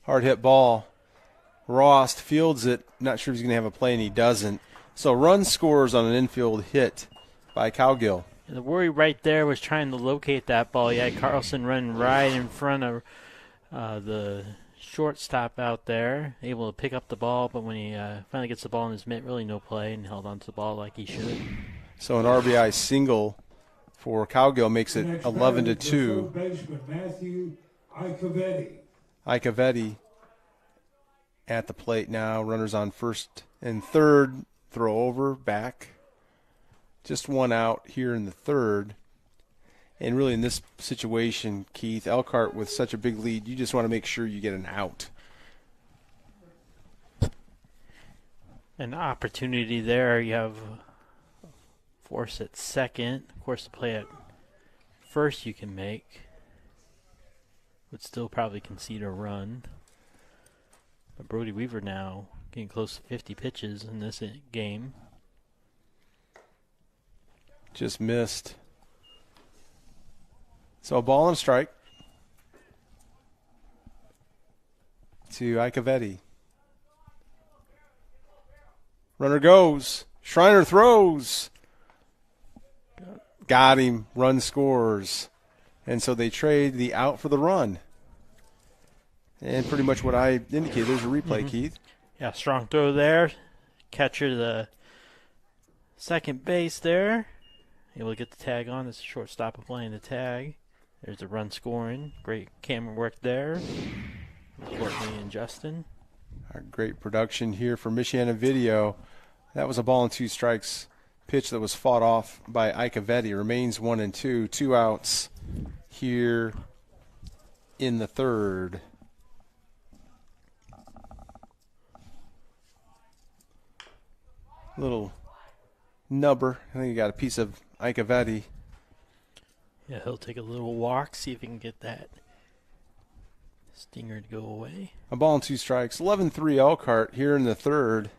Hard hit ball. Rost fields it. Not sure if he's going to have a play, and he doesn't. So run scores on an infield hit by Cowgill. The worry right there was trying to locate that ball. You had Carlson running right in front of the shortstop out there, able to pick up the ball, but when he finally gets the ball in his mitt, really no play, and held onto the ball like he should. So an RBI single for Cowgill makes it 11-2. Baseman Matthew Icavetti. Icavetti at the plate now. Runners on first and third. Throw over, back. Just one out here in the third. And really in this situation, Keith, Elkhart with such a big lead, you just want to make sure you get an out. An opportunity there. You have force at second. Of course, the play at first you can make. Would still probably concede a run. But Brody Weaver now getting close to 50 pitches in this game. Just missed. So a ball and a strike to Icavetti. Runner goes. Schreiner throws. Got him. Run scores. And so they trade the out for the run. And pretty much what I indicated. There's a replay, Keith. Yeah, strong throw there. Catcher to the second base there. Able to get the tag on. This is shortstop playing the tag. There's a run scoring. Great camera work there. Courtney and Justin. Our great production here for Michiana Video. That was a ball and two strikes pitch that was fought off by Icavetti. Remains 1-2. 2 outs here in the third. Little nubber. I think you got a piece of Icavetti. Yeah, he'll take a little walk, see if he can get that stinger to go away. A ball and 2 strikes. 11-3 Elkhart here in the third.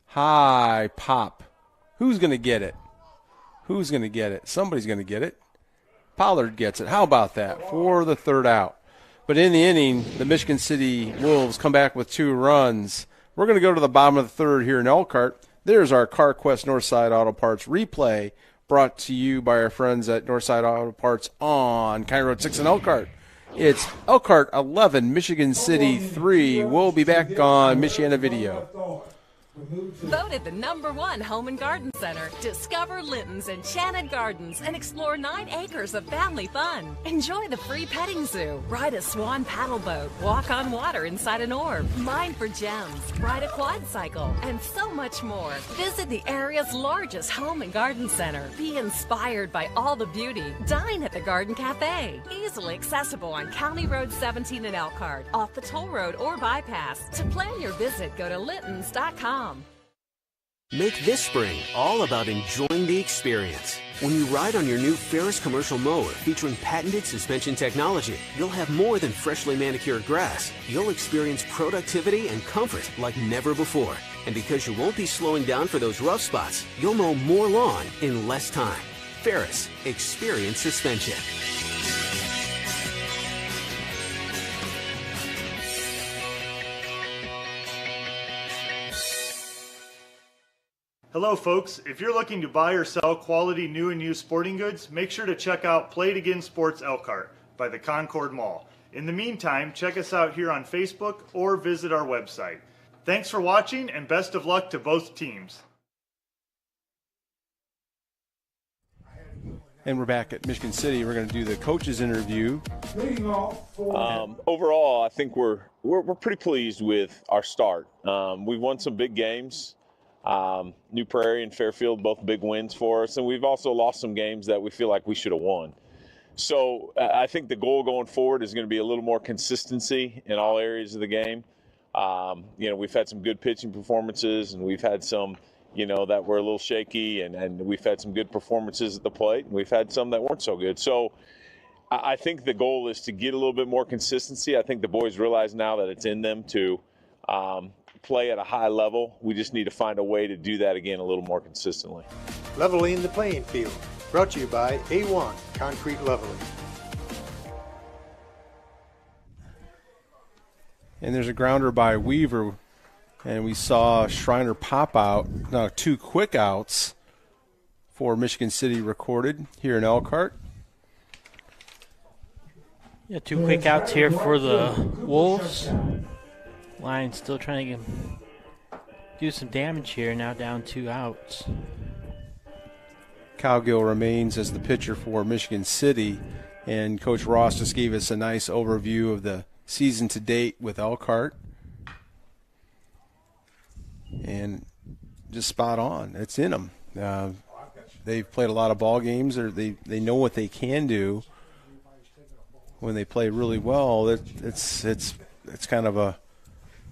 High pop. Who's going to get it? Who's going to get it? Somebody's going to get it. Pollard gets it. How about that for the third out? But in the inning, the Michigan City Wolves come back with 2 runs. We're going to go to the bottom of the third here in Elkhart. There's our CarQuest Northside Auto Parts replay brought to you by our friends at Northside Auto Parts on County Road 6 in Elkhart. It's Elkhart 11, Michigan City 3. We'll be back on Michiana Video. Voted the #1 home and garden center. Discover Linton's Enchanted Gardens and explore 9 acres of family fun. Enjoy the free petting zoo. Ride a swan paddle boat. Walk on water inside an orb. Mine for gems. Ride a quad cycle. And so much more. Visit the area's largest home and garden center. Be inspired by all the beauty. Dine at the Garden Cafe. Easily accessible on County Road 17 in Elkhart. Off the toll road or bypass. To plan your visit, go to littons.com. Make this spring all about enjoying the experience. When you ride on your new Ferris commercial mower featuring patented suspension technology, you'll have more than freshly manicured grass. You'll experience productivity and comfort like never before. And because you won't be slowing down for those rough spots, you'll mow more lawn in less time. Ferris, experience suspension. Hello folks, if you're looking to buy or sell quality new and used sporting goods, make sure to check out Play It Again Sports Elkhart by the Concord Mall. In the meantime, check us out here on Facebook or visit our website. Thanks for watching and best of luck to both teams. And we're back at Michigan City. We're going to do the coaches interview. Overall, I think we're pretty pleased with our start. We've won some big games. New Prairie and Fairfield, both big wins for us, and we've also lost some games that we feel like we should have won. So I think the goal going forward is going to be a little more consistency in all areas of the game. We've had some good pitching performances, and we've had some that were a little shaky, and we've had some good performances at the plate, and we've had some that weren't so good. So I think the goal is to get a little bit more consistency. I think the boys realize now that it's in them to play at a high level. We just need to find a way to do that again a little more consistently. Leveling the playing field. Brought to you by A1 Concrete Leveling. And there's a grounder by Weaver, and we saw Schreiner pop out. Now 2 quick outs for Michigan City recorded here in Elkhart. Yeah, 2 quick outs here for the Wolves. Lions still trying to do some damage here, now down 2 outs. Cowgill remains as the pitcher for Michigan City, and Coach Ross just gave us a nice overview of the season to date with Elkhart. And just spot on. It's in them. They've played a lot of ball games, or they know what they can do when they play really well. It's kind of a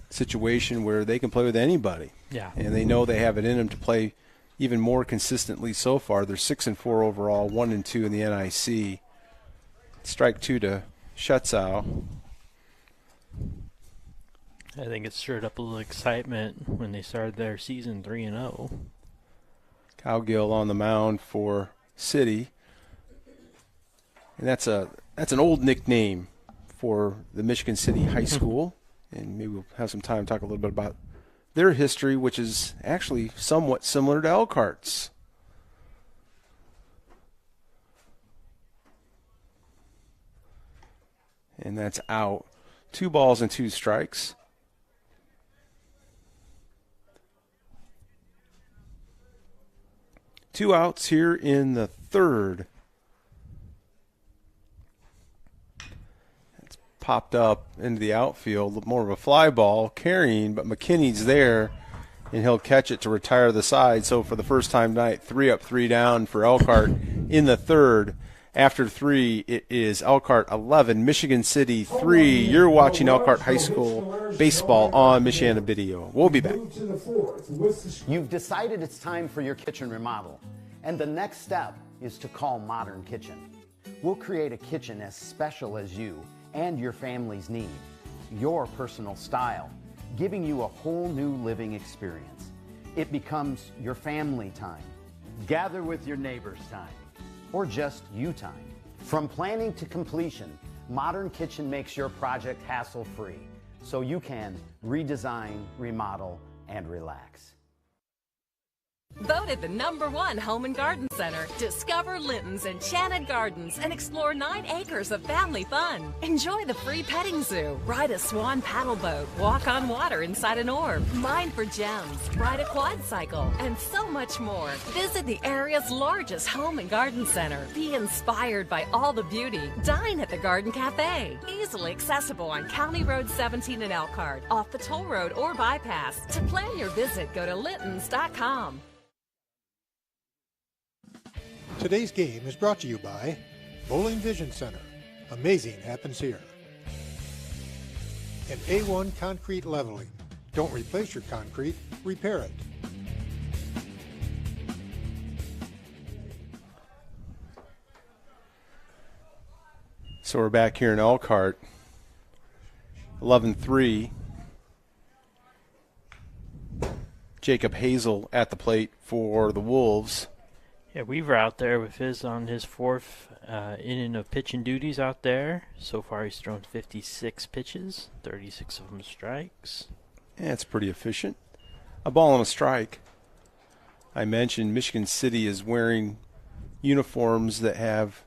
situation where they can play with anybody. Yeah. And they know they have it in them to play even more consistently so far. They're 6-4 overall, 1-2 in the NIC. Strike 2 to Schutzau. I think it stirred up a little excitement when they started their season 3-0. Cowgill on the mound for City. And that's an old nickname for the Michigan City High School. And maybe we'll have some time to talk a little bit about their history, which is actually somewhat similar to Elkhart's. And that's out. 2 balls and 2 strikes. Two outs here in the third. It's popped up into the outfield, more of a fly ball, carrying, but McKinney's there, and he'll catch it to retire the side. So for the first time tonight, 3 up, 3 down for Elkhart in the third. After 3, it is Elkhart 11, Michigan City 3. You're watching Elkhart High School baseball on Michiana Video. We'll be back. You've decided it's time for your kitchen remodel, and the next step is to call Modern Kitchen. We'll create a kitchen as special as you and your family's need, your personal style, giving you a whole new living experience. It becomes your family time, gather with your neighbors time, or just you time. From planning to completion, Modern Kitchen makes your project hassle-free, so you can redesign, remodel, and relax. Voted the #1 home and garden center. Discover Linton's Enchanted Gardens and explore 9 acres of family fun. Enjoy the free petting zoo, ride a swan paddle boat, walk on water inside an orb, mine for gems, ride a quad cycle, and so much more. Visit the area's largest home and garden center. Be inspired by all the beauty. Dine at the Garden Cafe. Easily accessible on County Road 17 in Elkhart, off the toll road or bypass. To plan your visit, go to littons.com. Today's game is brought to you by Bowling Vision Center. Amazing happens here. And A1 Concrete Leveling. Don't replace your concrete, repair it. So we're back here in Elkhart. 11-3. Jacob Hazel at the plate for the Wolves. Yeah, Weaver out there with on his 4th inning of pitching duties out there. So far he's thrown 56 pitches, 36 of them strikes. Yeah, it's pretty efficient. A ball and a strike. I mentioned Michigan City is wearing uniforms that have,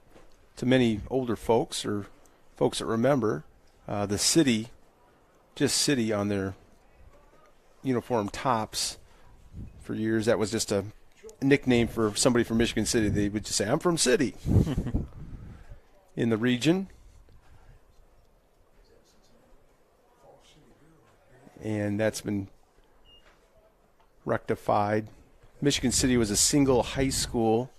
to many older folks or folks that remember, the city, just city on their uniform tops. For years that was just a nickname for somebody from Michigan City. They would just say, I'm from City. In the region. And that's been rectified. Michigan City was a single high school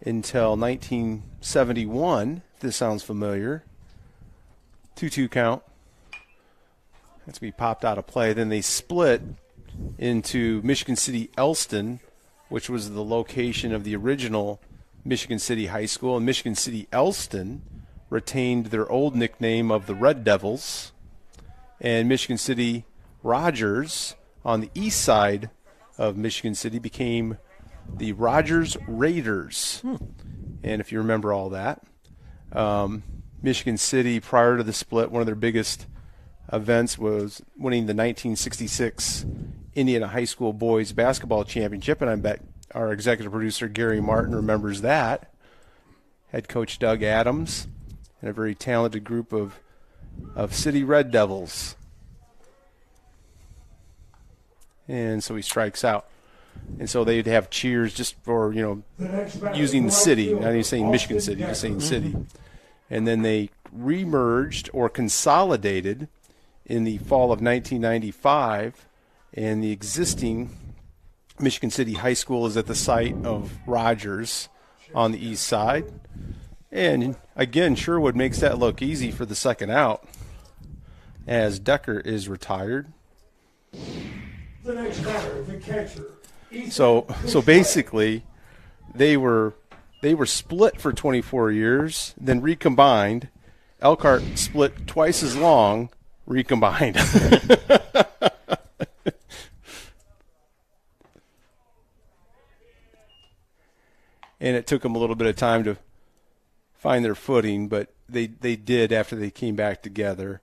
until 1971, if this sounds familiar. 2-2 count. That's going to be popped out of play. Then they split into Michigan City Elston which was the location of the original Michigan City High School, and Michigan City Elston retained their old nickname of the Red Devils, and Michigan City Rogers on the east side of Michigan City became the Rogers Raiders. And if you remember all that, Michigan City, prior to the split, one of their biggest events was winning the 1966 Indiana High School Boys Basketball Championship, and I bet our executive producer Gary Martin remembers that. Head coach Doug Adams and a very talented group of City Red Devils. And so he strikes out. And so they'd have cheers just for, using the city, not even saying Michigan City, just saying city. And then they remerged or consolidated in the fall of 1995, and the existing Michigan City High School is at the site of Rogers on the east side. And again, Sherwood makes that look easy for the second out as Decker is retired. The next batter, the catcher. So basically, they were split for 24 years, then recombined. Elkhart split twice as long, recombined. And it took them a little bit of time to find their footing, but they did after they came back together.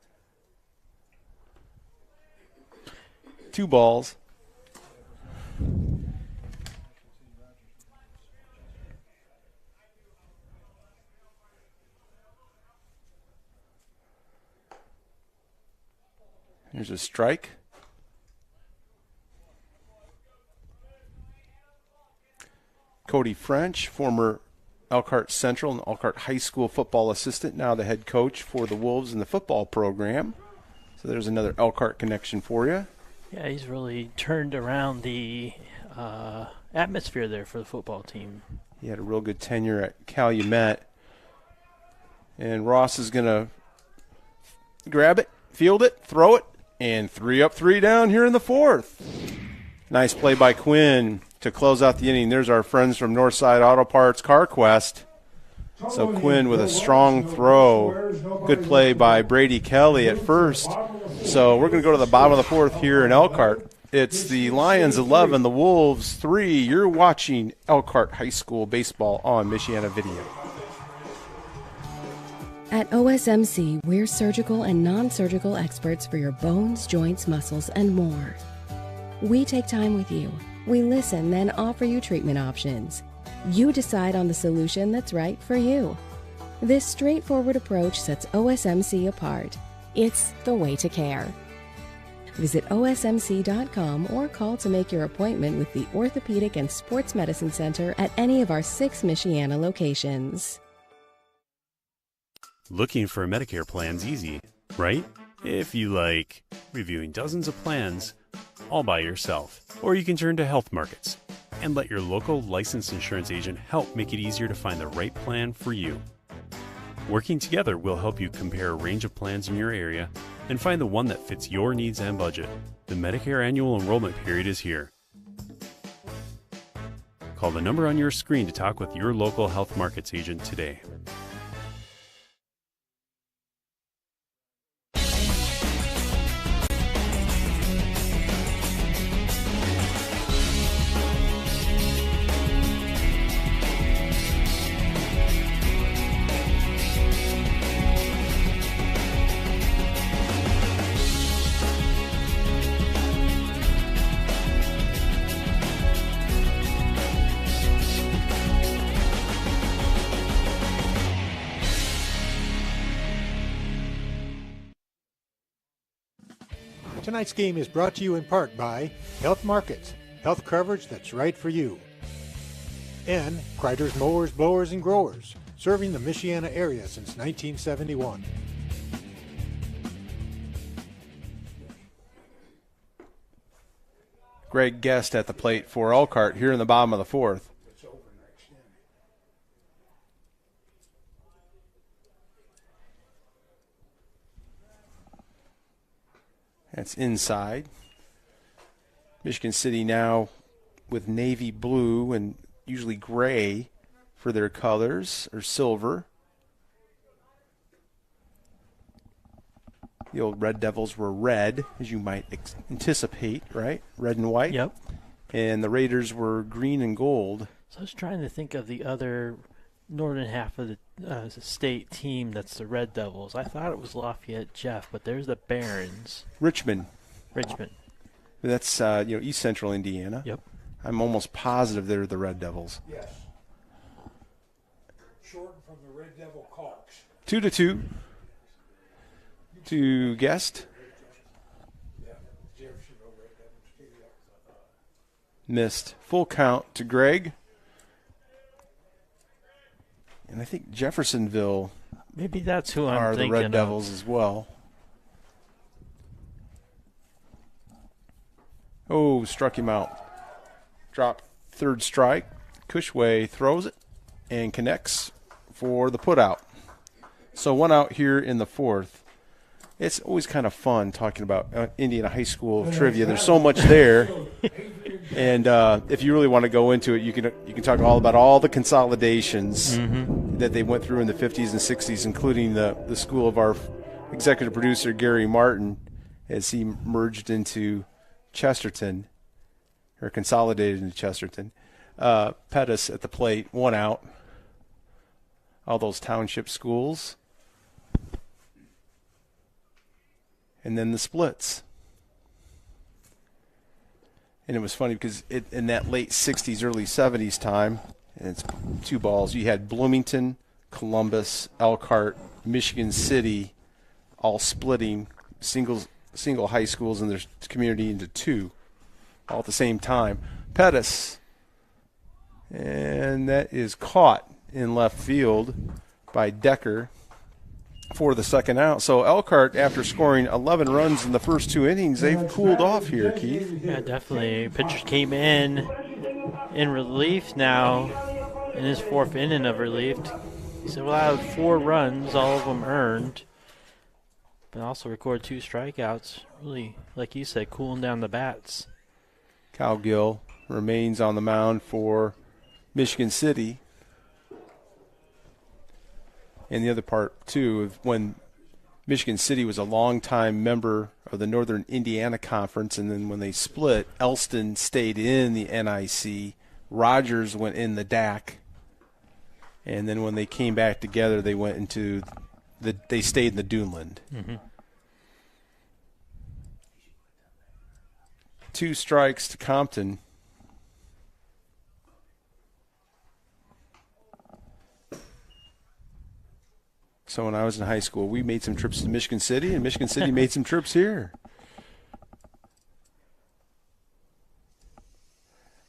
2 balls. Here's a strike. Cody French, former Elkhart Central and Elkhart High School football assistant, now the head coach for the Wolves in the football program. So there's another Elkhart connection for you. Yeah, he's really turned around the atmosphere there for the football team. He had a real good tenure at Calumet. And Ross is going to grab it, field it, throw it, and 3 up, 3 down here in the 4th. Nice play by Quinn to close out the inning. There's our friends from Northside Auto Parts CarQuest. So Quinn with a strong throw. Good play by Brady Kelly at first. So we're going to go to the bottom of the 4th here in Elkhart. It's the Lions 11, the Wolves 3. You're watching Elkhart High School baseball on Michiana Video. At OSMC, we're surgical and non-surgical experts for your bones, joints, muscles, and more. We take time with you. We listen, then offer you treatment options. You decide on the solution that's right for you. This straightforward approach sets OSMC apart. It's the way to care. Visit osmc.com or call to make your appointment with the Orthopedic and Sports Medicine Center at any of our 6 Michiana locations. Looking for a Medicare plan's easy, right? If you like reviewing dozens of plans all by yourself. Or you can turn to Health Markets and let your local licensed insurance agent help make it easier to find the right plan for you. Working together, we'll help you compare a range of plans in your area and find the one that fits your needs and budget. The Medicare annual enrollment period is here. Call the number on your screen to talk with your local Health Markets agent today. Tonight's game is brought to you in part by Health Markets, health coverage that's right for you. And Kreider's Mowers, Blowers, and Growers, serving the Michiana area since 1971. Greg Guest at the plate for Elkhart here in the bottom of the 4th. That's inside. Michigan City now with navy blue and usually gray for their colors, or silver. The old Red Devils were red, as you might anticipate, right? Red and white. Yep. And the Raiders were green and gold. So I was trying to think of the other northern half of the state team that's the Red Devils. I thought it was Lafayette Jeff, but there's the Barons. Richmond. That's East Central Indiana. Yep. I'm almost positive they're the Red Devils. Yes. Shortened from the Red Devil Caulks. 2-2 to Guest. Missed. Full count to Greg. And I think Jeffersonville maybe that's who I'm are thinking the Red of. Devils as well. Oh, struck him out. Drop third strike. Cushway throws it and connects for the putout. So 1 out here in the fourth. It's always kind of fun talking about Indiana High School trivia. There's so much there. And if you really want to go into it, you can talk all about all the consolidations that they went through in the 50s and 60s, including the school of our executive producer, Gary Martin, as he merged into Chesterton, or consolidated into Chesterton. Pettis at the plate, 1 out. All those township schools. And then the splits. And it was funny because in that late 60s, early 70s time, and it's 2 balls, you had Bloomington, Columbus, Elkhart, Michigan City, all splitting single high schools in their community into 2, all at the same time. Pettis, and that is caught in left field by Decker for the second out. So Elkhart, after scoring 11 runs in the first 2 innings, they've cooled off here, Keith. Yeah, definitely. Pitcher came in relief now in his 4th inning of relief. He's allowed 4 runs, all of them earned, but also recorded 2 strikeouts. Really, like you said, cooling down the bats. Kyle Gill remains on the mound for Michigan City. And the other part, too, of when Michigan City was a longtime member of the Northern Indiana Conference, and then when they split, Elston stayed in the NIC, Rogers went in the DAC, and then when they came back together, they went into they stayed in the Duneland. 2 strikes to Compton. So when I was in high school, we made some trips to Michigan City, and Michigan City made some trips here.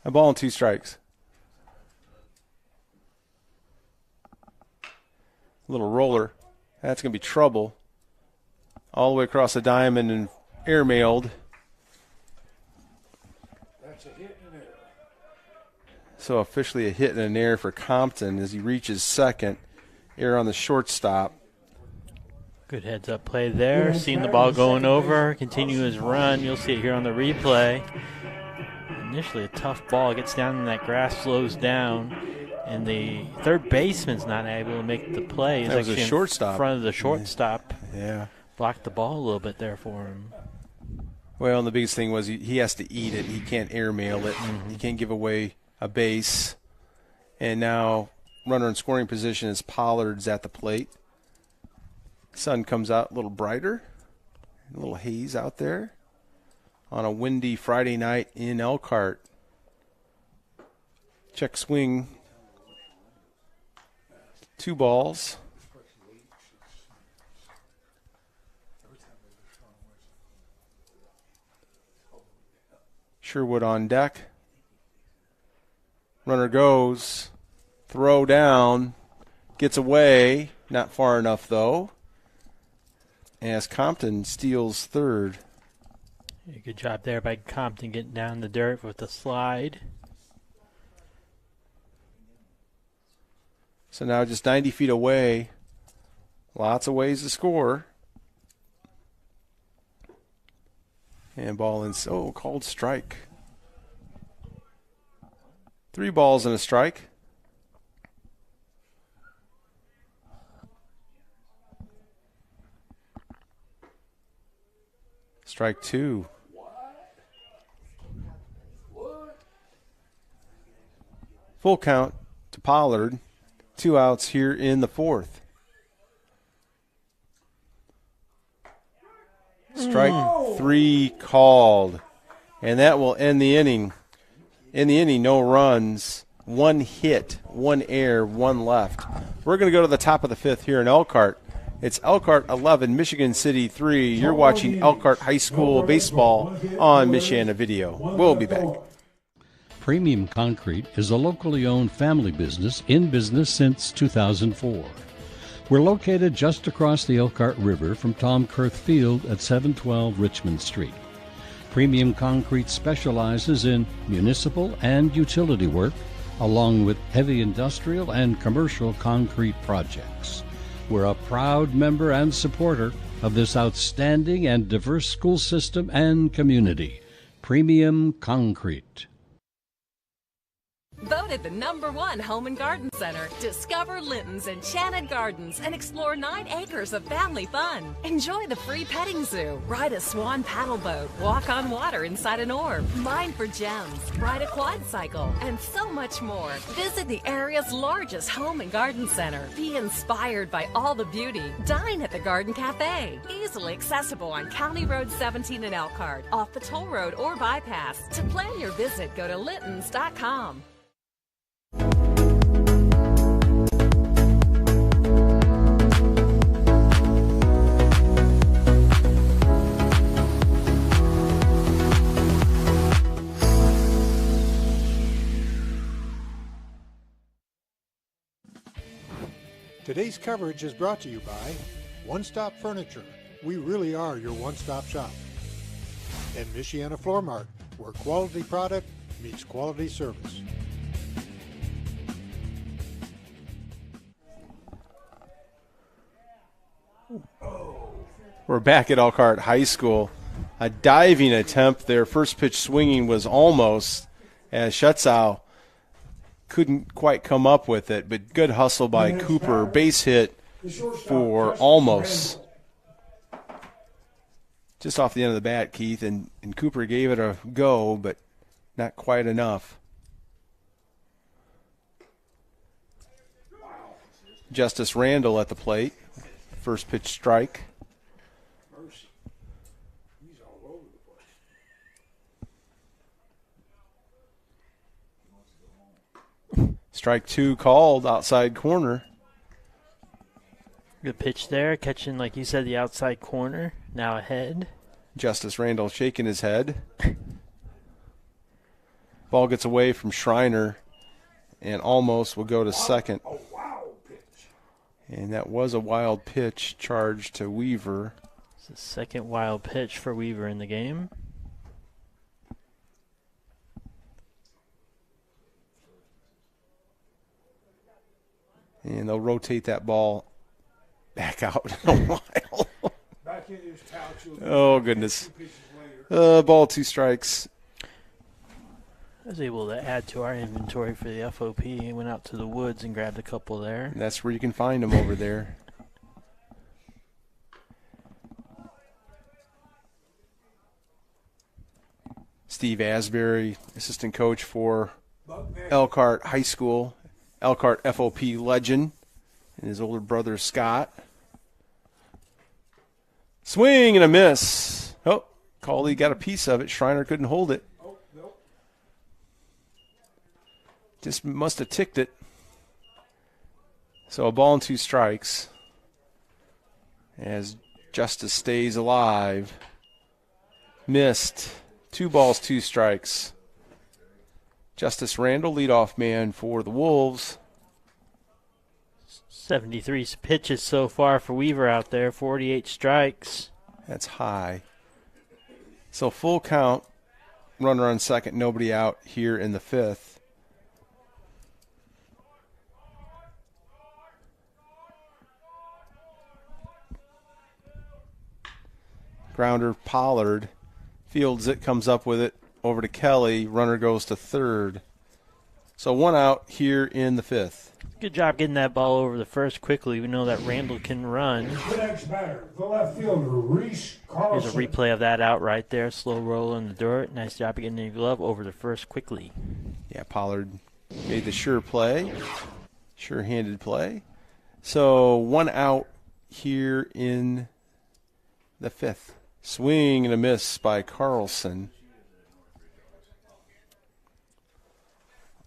A ball and 2 strikes. A little roller. That's going to be trouble. All the way across the diamond and airmailed. That's a hit and an error. So officially a hit and an error for Compton as he reaches second. Error on the shortstop. Good heads-up play there. Seeing the ball going over. Continue his run. You'll see it here on the replay. Initially a tough ball. Gets down in that grass, slows down. And the third baseman's not able to make the play. He's That was a actually shortstop. in front of the shortstop. Yeah. Blocked the ball a little bit there for him. Well, and the biggest thing was he has to eat it. He can't airmail it. He can't give away a base. And now runner in scoring position is Pollard's at the plate. Sun comes out a little brighter. A little haze out there on a windy Friday night in Elkhart. Check swing. 2 balls. Sherwood on deck. Runner goes. Throw down. Gets away. Not far enough, though. As Compton steals third. Yeah, good job there by Compton getting down the dirt with the slide. So now just 90 feet away. Lots of ways to score. And ball in. Oh, called strike. 3 balls and a strike. Strike 2. Full count to Pollard. 2 outs here in the 4th. Strike 3 called. And that will end the inning. In the inning, no runs, 1 hit, 1 error, 1 left. We're going to go to the top of the 5th here in Elkhart. It's Elkhart 11, Michigan City 3. You're watching Elkhart High School baseball on Michiana Video. We'll be back. Premium Concrete is a locally owned family business in business since 2004. We're located just across the Elkhart River from Tom Kurth Field at 712 Richmond Street. Premium Concrete specializes in municipal and utility work, along with heavy industrial and commercial concrete projects. We're a proud member and supporter of this outstanding and diverse school system and community. Premium Concrete. Voted the #1 home and garden center. Discover Linton's Enchanted Gardens and explore 9 acres of family fun. Enjoy the free petting zoo, ride a swan paddle boat, walk on water inside an orb, mine for gems, ride a quad cycle, and so much more. Visit the area's largest home and garden center. Be inspired by all the beauty. Dine at the Garden Cafe. Easily accessible on County Road 17 in Elkhart, off the toll road or bypass. To plan your visit, go to littons.com. Today's coverage is brought to you by One Stop Furniture. We really are your one-stop shop. And Michiana Floor Mart, where quality product meets quality service. We're back at Elkhart High School. A diving attempt. Their first pitch swinging was almost, as Schutzau couldn't quite come up with it, but good hustle by Cooper. Base hit for almost. Just off the end of the bat, Keith, and Cooper gave it a go, but not quite enough. Justice Randall at the plate. First pitch strike. Strike 2 called, outside corner. Good pitch there, catching, like you said, the outside corner. Now ahead. Justice Randall shaking his head. Ball gets away from Schreiner and almost will go to second. And that was a wild pitch charged to Weaver. It's the second wild pitch for Weaver in the game. And they'll rotate that ball back out in a while. Back in his pouch. Oh, goodness. Ball 2 strikes. I was able to add to our inventory for the FOP. Went out to the woods and grabbed a couple there. And that's where you can find them over there. Steve Asbury, assistant coach for Elkhart High School. Elkhart FOP legend, and his older brother Scott. Swing and a miss. Oh, Cawley got a piece of it. Schreiner couldn't hold it. Just must have ticked it. So a ball and 2 strikes as Justice stays alive. Missed. 2 balls, 2 strikes. Justice Randall, leadoff man for the Wolves. 73 pitches so far for Weaver out there, 48 strikes. That's high. So full count, runner on second, nobody out here in the 5th. Grounder, Pollard. Fields it, comes up with it. Over to Kelly. Runner goes to third. So 1 out here in the 5th. Good job getting that ball over the first quickly. We know that Randall can run. The next batter, the left fielder, Reese Carlson. Here's a replay of that out right there. Slow roll in the dirt. Nice job of getting the glove over the first quickly. Yeah, Pollard made the sure play, sure-handed play. So 1 out here in the 5th. Swing and a miss by Carlson.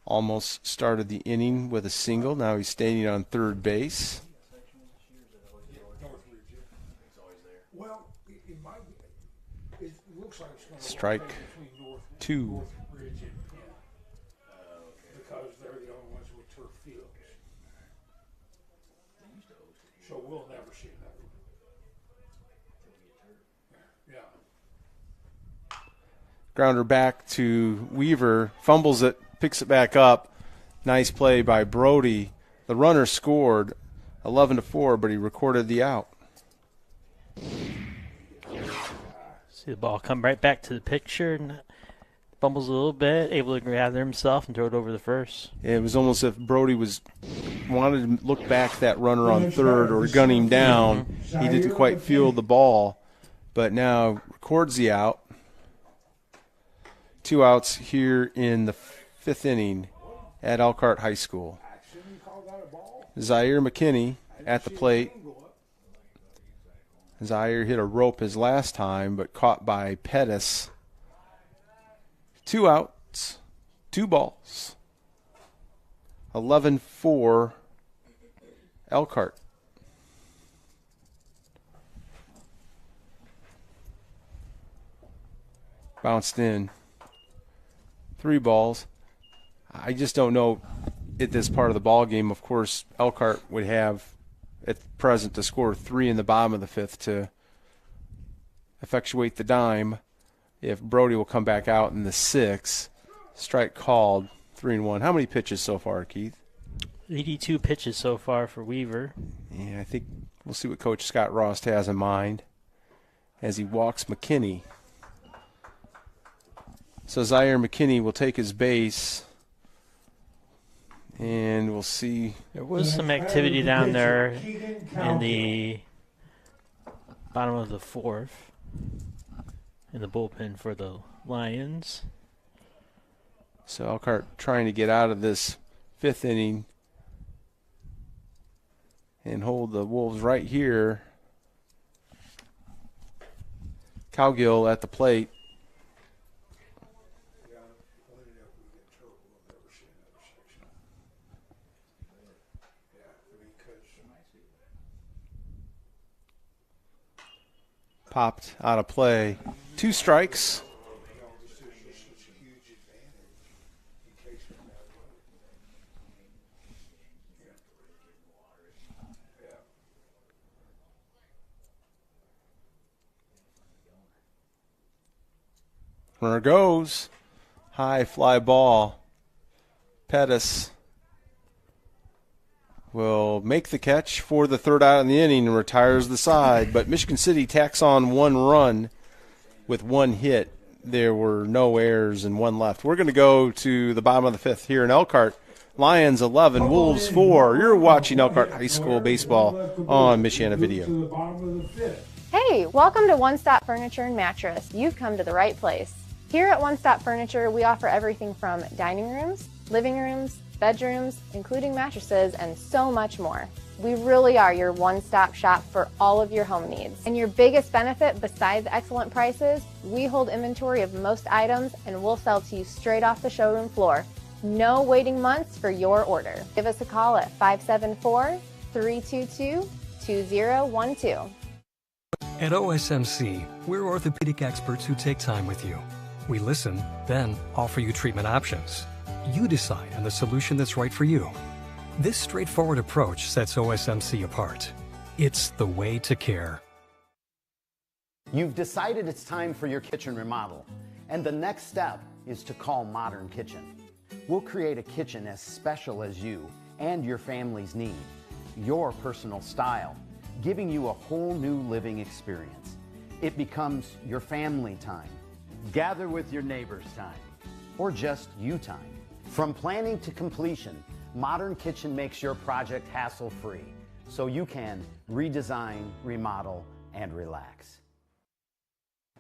Almost started the inning with a single. Now he's standing on third base. Well, it might be. It looks like it's going to Strike 2. Because they're the only ones with turf fields. So we'll never see that. Yeah. Grounder back to Weaver. Fumbles it. Picks it back up. Nice play by Brody. The runner scored 11-4, but he recorded the out. See the ball come right back to the picture and fumbles a little bit, able to gather himself and throw it over the first. It was almost as if Brody wanted to look back that runner on third or gun him down. He didn't quite feel the ball, but now records the out. 2 outs here in the 5th inning at Elkhart High School. Zaire McKinney at the plate. Zaire hit a rope his last time, but caught by Pettis. 2 outs, 2 balls. 11-4 Elkhart. Bounced in. 3 balls. I just don't know at this part of the ball game. Of course, Elkhart would have at present to score 3 in the bottom of the 5th to effectuate the dime. If Brody will come back out in the 6th, strike called, 3-1. How many pitches so far, Keith? 82 pitches so far for Weaver. Yeah, I think we'll see what Coach Scott Rost has in mind as he walks McKinney. So Zaire McKinney will take his base, and we'll see. There was some activity down there in the bottom of the 4th in the bullpen for the Lions. So Elkhart trying to get out of this 5th inning and hold the Wolves right here. Cowgill at the plate. Popped out of play. 2 strikes. Runner goes. High fly ball. Pettis will make the catch for the 3rd out in the inning and retires the side. But Michigan City tacks on 1 run with 1 hit. There were no errors and 1 left. We're going to go to the bottom of the 5th here in Elkhart. Lions 11, Wolves 4. You're watching Elkhart High School baseball on Michiana Video. Hey, welcome to One Stop Furniture and Mattress. You've come to the right place. Here at One Stop Furniture, we offer everything from dining rooms, living rooms, bedrooms, including mattresses, and so much more. We really are your one-stop shop for all of your home needs. And your biggest benefit, besides excellent prices, we hold inventory of most items and we'll sell to you straight off the showroom floor. No waiting months for your order. Give us a call at 574-322-2012. At OSMC, we're orthopedic experts who take time with you. We listen, then offer you treatment options. You decide on the solution that's right for you. This straightforward approach sets OSMC apart. It's the way to care. You've decided it's time for your kitchen remodel, and the next step is to call Modern Kitchen. We'll create a kitchen as special as you and your family's need, your personal style, giving you a whole new living experience. It becomes your family time, gather with your neighbors time, or just you time. From planning to completion, Modern Kitchen makes your project hassle-free, so you can redesign, remodel, and relax.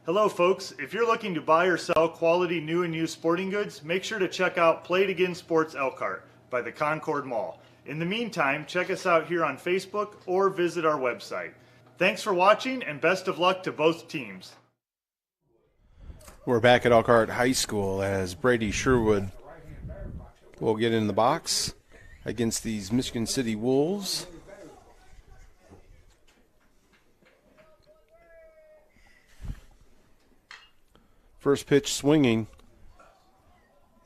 Hello folks, if you're looking to buy or sell quality new and used sporting goods, make sure to check out Play It Again Sports Elkhart by the Concord Mall. In the meantime, check us out here on Facebook or visit our website. Thanks for watching and best of luck to both teams. We're back at Elkhart High School as Brady Sherwood will get in the box against these Michigan City Wolves. First pitch swinging.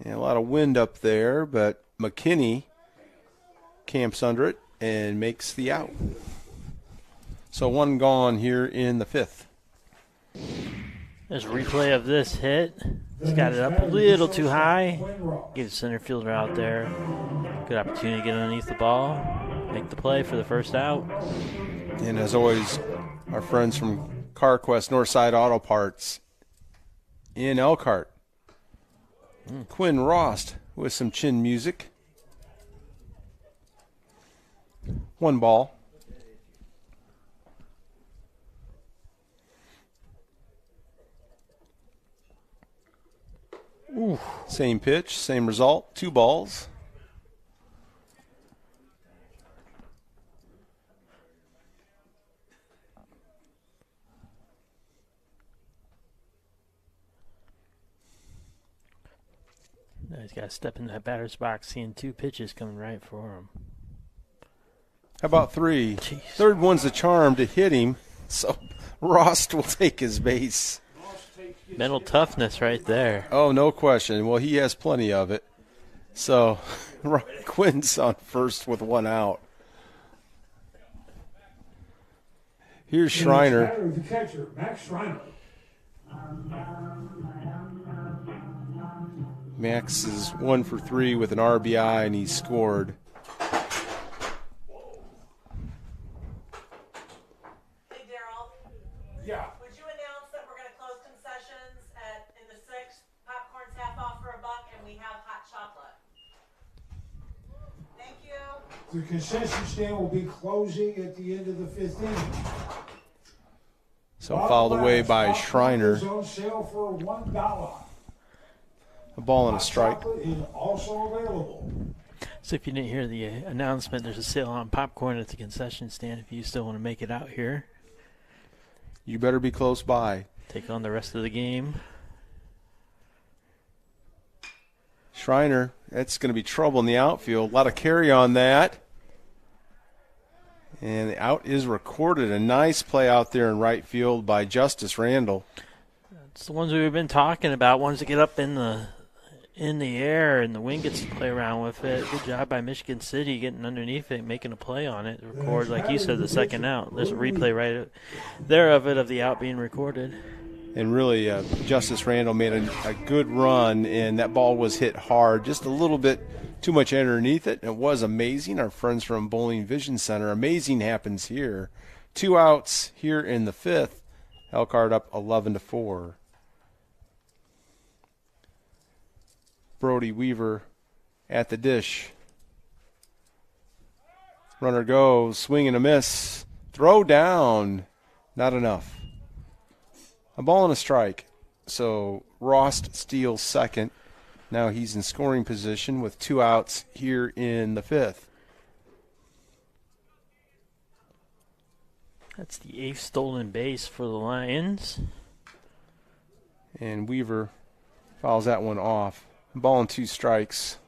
And a lot of wind up there, but McKinney camps under it and makes the out. So one gone here in the fifth. There's a replay of this hit. He's got it up a little too high. Get the center fielder out there. Good opportunity to get underneath the ball. Make the play for the first out. And as always, our friends from CarQuest Northside Auto Parts in Elkhart. Quinn Rost with some chin music. One ball. Ooh. Same pitch, same result, 2 balls. Now he's got to step in that batter's box, seeing 2 pitches coming right for him. How about 3? Jeez. Third one's a charm to hit him, so Rost will take his base. Mental toughness right there. Oh, no question. Well, he has plenty of it. So Quinn's on first with 1 out. Here's Schreiner. The catcher, Max Schreiner. Max is 1 for 3 with an RBI, and he's scored. Yeah. Would you announce that we're going to close concessions in the 6th? Popcorn's half off for $1, and we have hot chocolate. Thank you. The concession stand will be closing at the end of the 5th inning. So fouled away by Schreiner. Is on sale for $1. A ball and a strike. Chocolate is also available. So if you didn't hear the announcement, there's a sale on popcorn at the concession stand if you still want to make it out here. You better be close by. Take on the rest of the game. Schreiner, that's going to be trouble in the outfield. A lot of carry on that. And the out is recorded. A nice play out there in right field by Justice Randall. It's the ones we've been talking about, ones that get up in the air and the wind gets to play around with it. Good job by Michigan City getting underneath it, making a play on it. Record, like you said, the second out. There's a replay right there of it, of the out being recorded. And really, Justice Randall made a good run, and that ball was hit hard, just a little bit too much underneath it. It was amazing. Our friends from Bowling Vision Center, amazing happens here. 2 outs here in the 5th. Elkhart up 11-4. Brody Weaver at the dish. Runner goes, swing and a miss. Throw down, not enough. A ball and a strike. So Rost steals second. Now he's in scoring position with 2 outs here in the 5th. That's the 8th stolen base for the Lions. And Weaver fouls that one off. Ball and 2 strikes.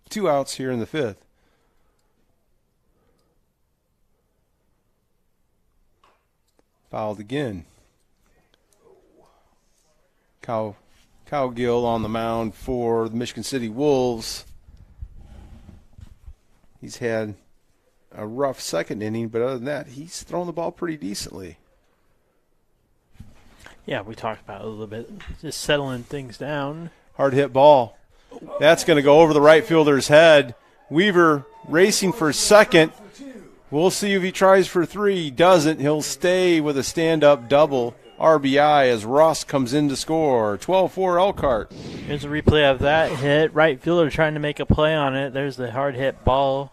Two outs here in the 5th. Fouled again. Cowgill on the mound for the Michigan City Wolves. He's had a rough second inning, but other than that, he's thrown the ball pretty decently. Yeah, we talked about it a little bit. Just settling things down. Hard hit ball. That's going to go over the right fielder's head. Weaver racing for second. We'll see if he tries for 3. He doesn't. He'll stay with a stand-up double RBI as Ross comes in to score. 12-4 Elkhart. Here's a replay of that hit. Right fielder trying to make a play on it. There's the hard hit ball.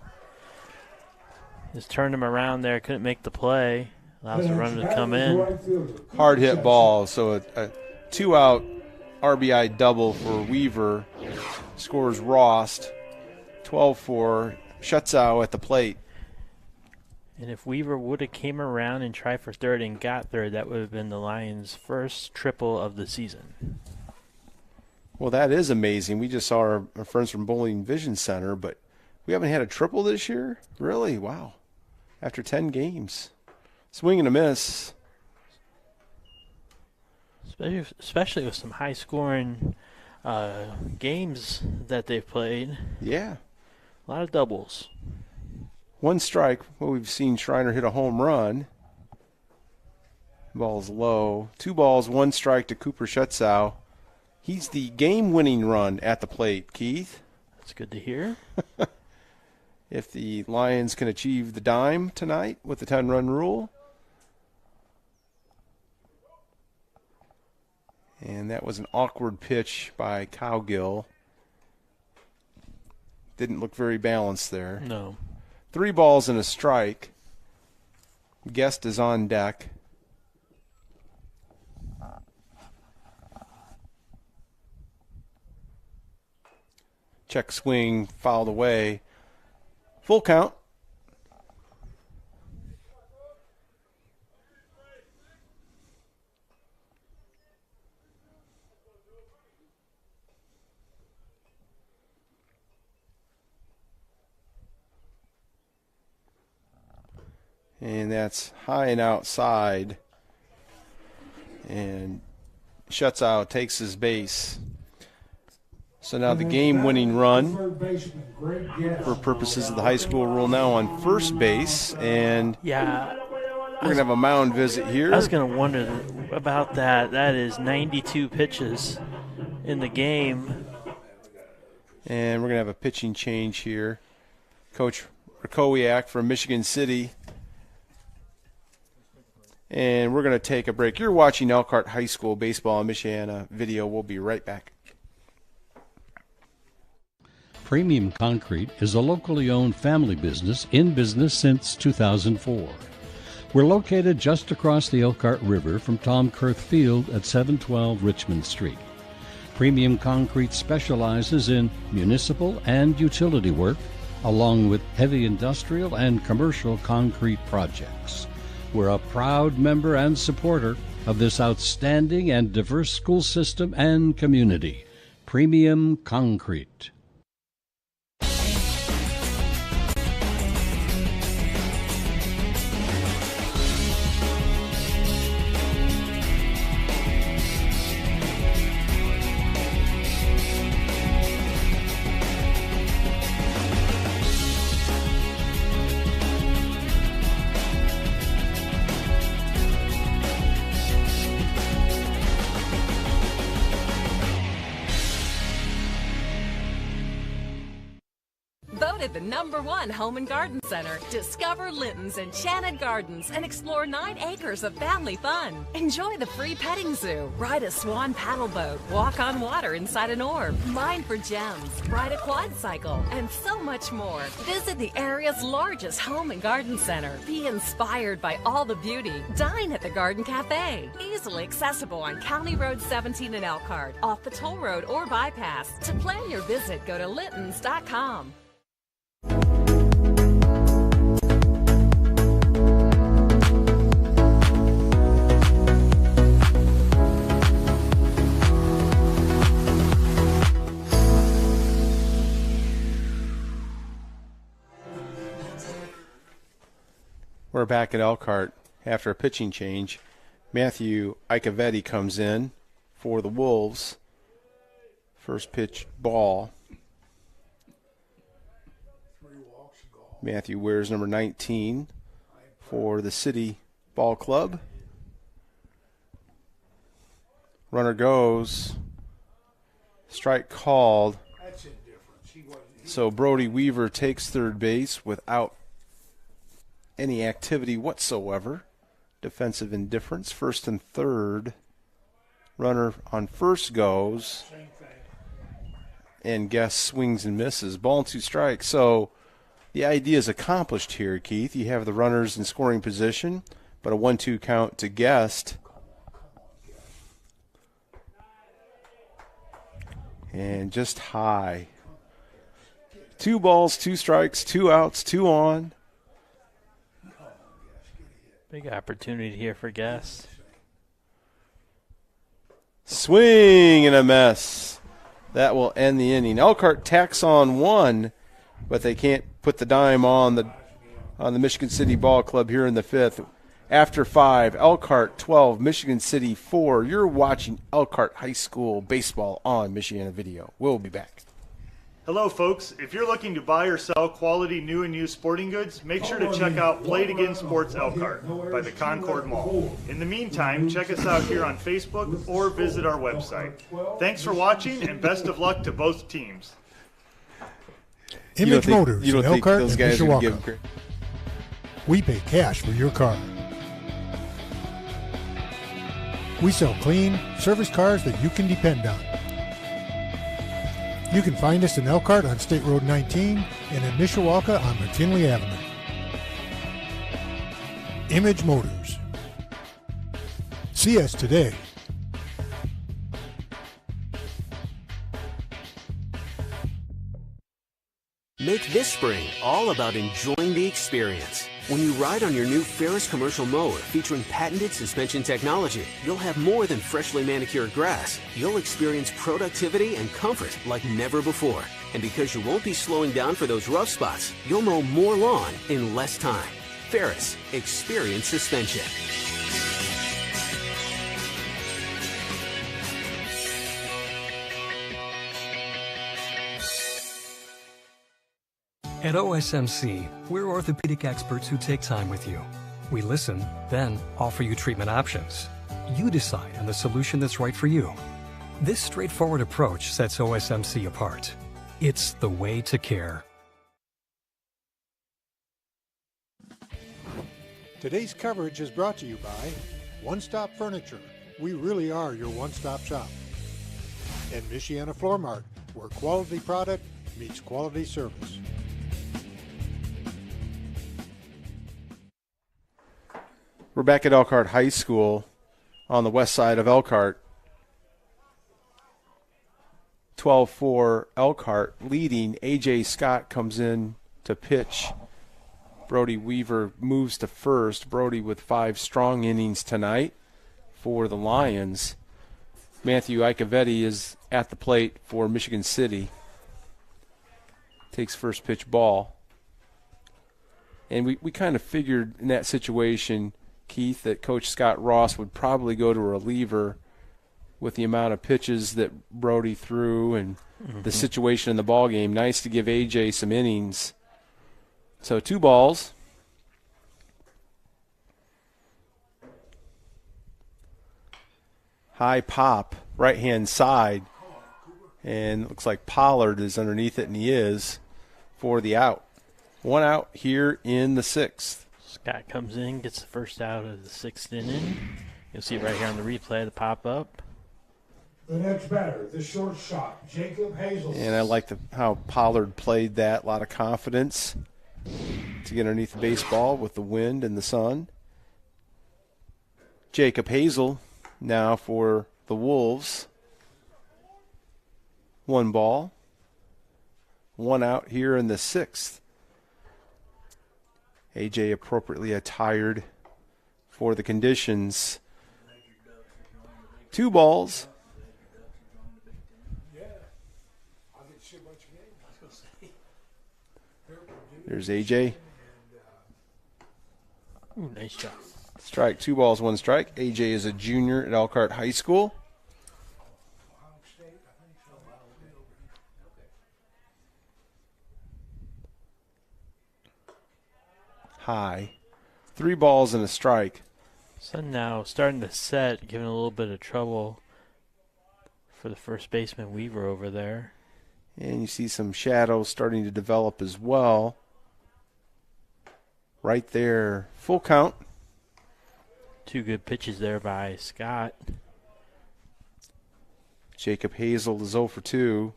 Just turned him around there. Couldn't make the play. Allows the runner to come in. Hard hit ball. So a 2-out RBI double for Weaver. Scores Rost. 12-4. Schutzau at the plate. And if Weaver would have came around and tried for third and got third, that would have been the Lions' first triple of the season. Well, that is amazing. We just saw our friends from Bowling Vision Center, but we haven't had a triple this year? Really? Wow. After 10 games. Swing and a miss. Especially with some high-scoring games that they've played. Yeah. A lot of doubles. 1 strike. Well, we've seen Schreiner hit a home run. Ball's low. 2 balls, 1 strike to Cooper Schutzau. He's the game-winning run at the plate, Keith. That's good to hear. If the Lions can achieve the dime tonight with the 10-run rule. And that was an awkward pitch by Cowgill. Didn't look very balanced there. No. 3 balls and a strike. Guest is on deck. Check swing, fouled away. Full count. And that's high and outside. And Schutzau takes his base. So now the game-winning run for purposes of the high school rule now on first base. And yeah, we're going to have a mound visit here. I was going to wonder about that. That is 92 pitches in the game. And we're going to have a pitching change here. Coach Rakowiak from Michigan City. And we're going to take a break. You're watching Elkhart High School Baseball on Michiana Video. We'll be right back. Premium Concrete is a locally owned family business in business since 2004. We're located just across the Elkhart River from Tom Kurth Field at 712 Richmond Street. Premium Concrete specializes in municipal and utility work, along with heavy industrial and commercial concrete projects. We're a proud member and supporter of this outstanding and diverse school system and community. Premium Concrete. Voted the #1 home and garden center. Discover Linton's Enchanted Gardens and explore 9 acres of family fun. Enjoy the free petting zoo, ride a swan paddle boat, walk on water inside an orb, mine for gems, ride a quad cycle, and so much more. Visit the area's largest home and garden center. Be inspired by all the beauty. Dine at the Garden Cafe. Easily accessible on County Road 17 in Elkhart, off the toll road or bypass. To plan your visit, go to littons.com. We're back at Elkhart after a pitching change. Matthew Icavetti comes in for the Wolves. First pitch ball. Matthew wears number 19 for the City Ball Club. Runner goes. Strike called. So Brody Weaver takes third base without any activity whatsoever. Defensive indifference. First and third. Runner on first goes. And Guest swings and misses. Ball and 2 strikes. So the idea is accomplished here, Keith. You have the runners in scoring position, but a 1-2 count to Guest. And just high. 2 balls, 2 strikes, 2 outs, 2 on. Big opportunity here for Guest. Swing and a miss. That will end the inning. Elkhart tacks on 1, but they can't put the dime on the Michigan City Ball Club here in the 5th. After 5, Elkhart 12, Michigan City 4. You're watching Elkhart High School baseball on Michiana Video. We'll be back. Hello, folks. If you're looking to buy or sell quality new and used sporting goods, make sure to check out Play It Again Sports Elkhart by the Concord Mall. In the meantime, check us out here on Facebook or visit our website. Thanks for watching, and best of luck to both teams. Image Motors you don't in think Elkhart those and guys would Mishawaka. give We pay cash for your car. We sell clean, service cars that you can depend on. You can find us in Elkhart on State Road 19 and in Mishawaka on McKinley Avenue. Image Motors. See us today. Make this spring all about enjoying the experience. When you ride on your new Ferris commercial mower featuring patented suspension technology, you'll have more than freshly manicured grass. You'll experience productivity and comfort like never before. And because you won't be slowing down for those rough spots, you'll mow more lawn in less time. Ferris, experience suspension. At OSMC, we're orthopedic experts who take time with you. We listen, then offer you treatment options. You decide on the solution that's right for you. This straightforward approach sets OSMC apart. It's the way to care. Today's coverage is brought to you by One Stop Furniture. We really are your one-stop shop. And Michiana Floor Mart, where quality product meets quality service. We're back at Elkhart High School on the west side of Elkhart. 12-4 Elkhart leading. A.J. Scott comes in to pitch. Brody Weaver moves to first. Brody with 5 strong innings tonight for the Lions. Matthew Icavetti is at the plate for Michigan City. Takes first pitch ball. And we kind of figured in that situation, Keith, that Coach Scott Ross would probably go to a reliever with the amount of pitches that Brody threw and the situation in the ball game. Nice to give A.J. some innings. So 2 balls. High pop, right-hand side. And looks like Pollard is underneath it, and he is, for the out. 1 out here in the 6th. Scott comes in, gets the first out of the 6th inning. You'll see it right here on the replay, the pop-up. The next batter, the shortstop, Jacob Hazel. And I like how Pollard played that. A lot of confidence to get underneath the baseball with the wind and the sun. Jacob Hazel now for the Wolves. 1 ball. 1 out here in the 6th. A.J. appropriately attired for the conditions. 2 balls. There's A.J. Ooh, nice shot. Strike, 2 balls, 1 strike. A.J. is a junior at Elkhart High School. High. 3 balls and a strike. Sun now starting to set, giving a little bit of trouble for the first baseman Weaver over there. And you see some shadows starting to develop as well right there. Full count. 2 good pitches there by Scott. Jacob Hazel is 0 for 2.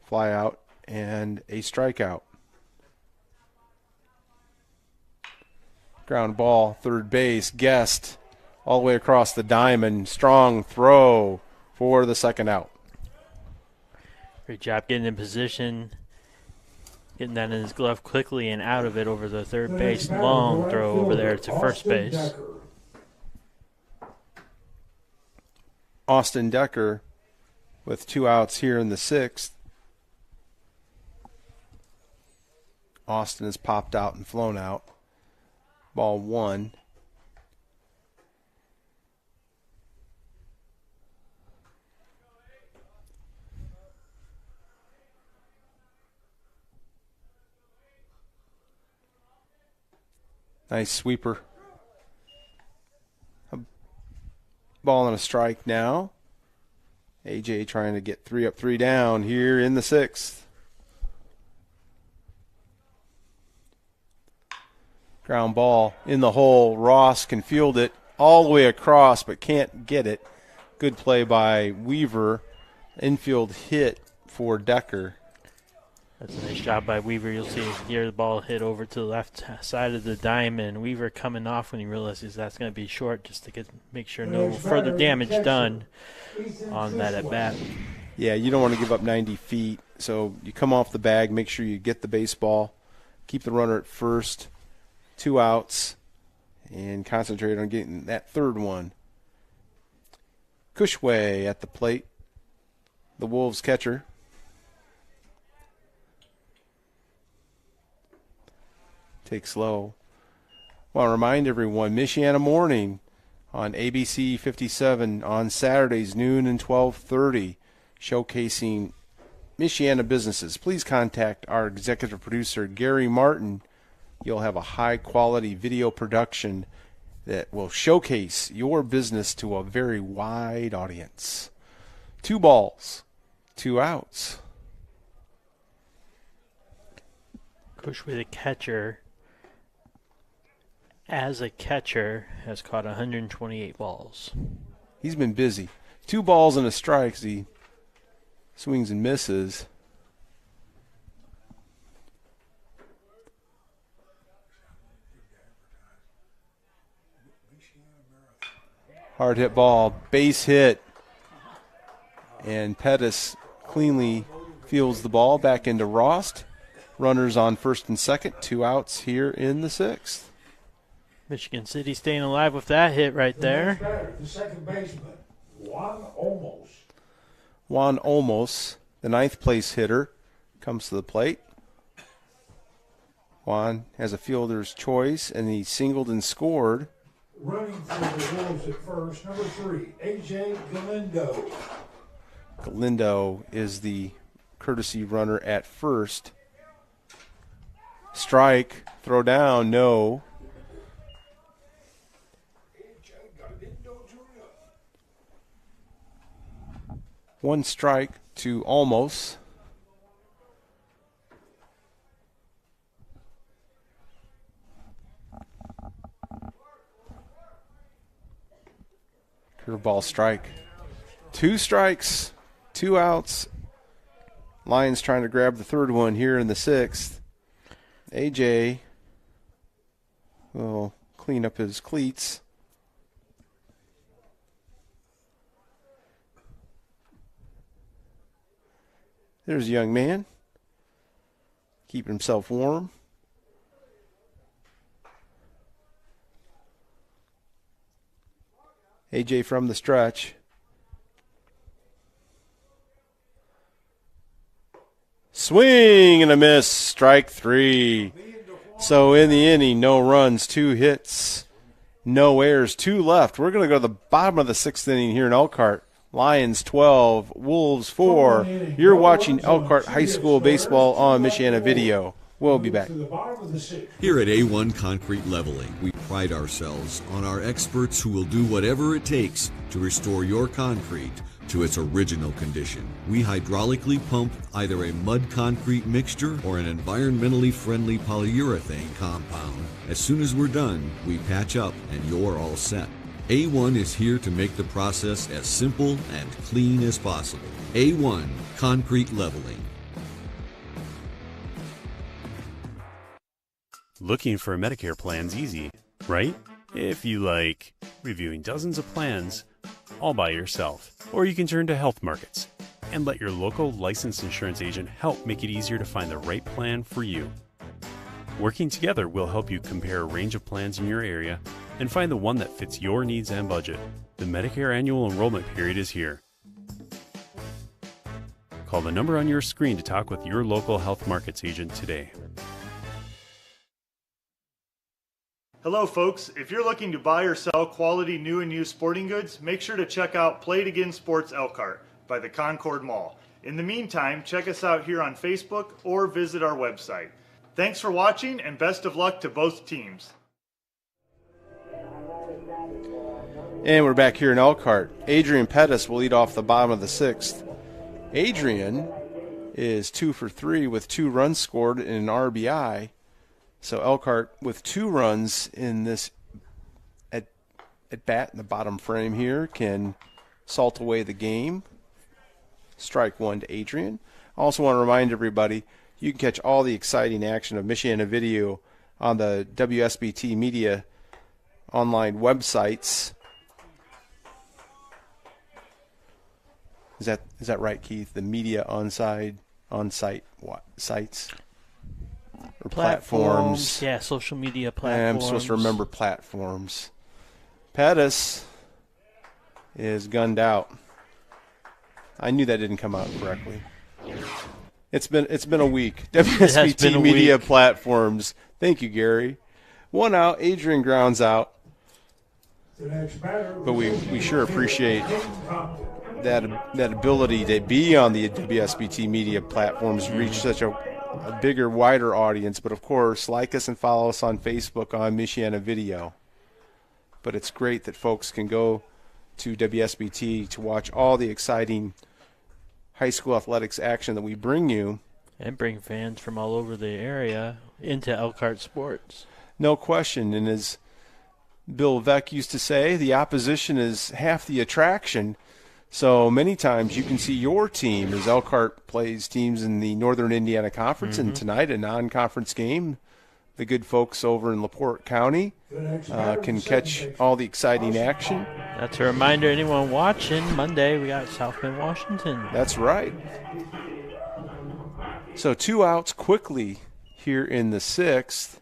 Fly out and a strikeout. Ground ball, third base, Guest all the way across the diamond. Strong throw for the second out. Great job getting in position, getting that in his glove quickly and out of it over the third base. Long throw over there to first base. Austin Decker with 2 outs here in the 6th. Austin has popped out and flown out. Ball 1. Nice sweeper. A ball and a strike now. AJ trying to get 3 up, 3 down here in the 6th. Ground ball in the hole. Ross can field it all the way across but can't get it. Good play by Weaver. Infield hit for Decker. That's a nice job by Weaver. You'll see here the ball hit over to the left side of the diamond. Weaver coming off when he realizes that's going to be short just to make sure no further damage done on that at bat. Yeah, you don't want to give up 90 feet. So you come off the bag, make sure you get the baseball, keep the runner at first, 2 outs, and concentrate on getting that third one. Cushway at the plate, the Wolves catcher. Takes low. Want to remind everyone, Michiana Morning on ABC 57 on Saturdays, noon and 12:30, showcasing Michiana businesses. Please contact our executive producer, Gary Martin. You'll have a high-quality video production that will showcase your business to a very wide audience. 2 balls, 2 outs. Cushway, the catcher, as a catcher, has caught 128 balls. He's been busy. 2 balls and a strike as he swings and misses. Hard hit ball, base hit. And Pettis cleanly fields the ball back into Rost. Runners on first and second, 2 outs here in the 6th. Michigan City staying alive with that hit right there. The second baseman, Juan Olmos. Juan Olmos, the 9th place hitter, comes to the plate. Juan has a fielder's choice, and he singled and scored. Running for the Wolves at first, number 3, A.J. Galindo. Galindo is the courtesy runner at first. Strike, throw down, no. One strike to Olmos. Curveball strike. 2 strikes, 2 outs. Lions trying to grab the third one here in the 6th. AJ will clean up his cleats. There's a young man. Keeping himself warm. AJ from the stretch. Swing and a miss. Strike 3. So in the inning, no runs, 2 hits, no errors, 2 left. We're going to go to the bottom of the 6th inning here in Elkhart. Lions 12, Wolves 4. You're watching Elkhart High School baseball on Michiana Video. We'll be back. Here at A1 Concrete Leveling, we pride ourselves on our experts who will do whatever it takes to restore your concrete to its original condition. We hydraulically pump either a mud concrete mixture or an environmentally friendly polyurethane compound. As soon as we're done, we patch up and you're all set. A1 is here to make the process as simple and clean as possible. A1 Concrete Leveling. Looking for Medicare plans easy, right? If you like reviewing dozens of plans all by yourself. Or you can turn to health markets and let your local licensed insurance agent help make it easier to find the right plan for you. Working together will help you compare a range of plans in your area and find the one that fits your needs and budget. The Medicare annual enrollment period is here. Call the number on your screen to talk with your local health markets agent today. Hello folks, if you're looking to buy or sell quality new and used sporting goods, make sure to check out Play It Again Sports Elkhart by the Concord Mall. In the meantime, check us out here on Facebook or visit our website. Thanks for watching and best of luck to both teams. And we're back here in Elkhart. Adrian Pettis will lead off the bottom of the 6th. Adrian is 2 for 3 with 2 runs scored and an RBI. So Elkhart with 2 runs in this at bat in the bottom frame here can salt away the game. Strike 1 to Adrian. I also want to remind everybody you can catch all the exciting action of Michiana Video on the WSBT Media online websites. Is that right, Keith? The media on-site what sites? Or platforms. Yeah, social media platforms. I'm supposed to remember platforms. Pettis is gunned out. I knew that didn't come out correctly. It's been a week. WSBT Media platforms. Thank you, Gary. 1 out. Adrian grounds out. But we sure appreciate that ability to be on the WSBT Media platforms, reach such a bigger, wider audience. But of course, like us and follow us on Facebook on Michiana Video. But it's great that folks can go to WSBT to watch all the exciting high school athletics action that we bring you. And bring fans from all over the area into Elkhart sports. No question. And as Bill Veck used to say, the opposition is half the attraction. So many times you can see your team as Elkhart plays teams in the Northern Indiana Conference, and tonight a non-conference game. The good folks over in LaPorte County can catch all the exciting action. That's a reminder, anyone watching, Monday we got South Bend, Washington. That's right. So 2 outs quickly here in the 6th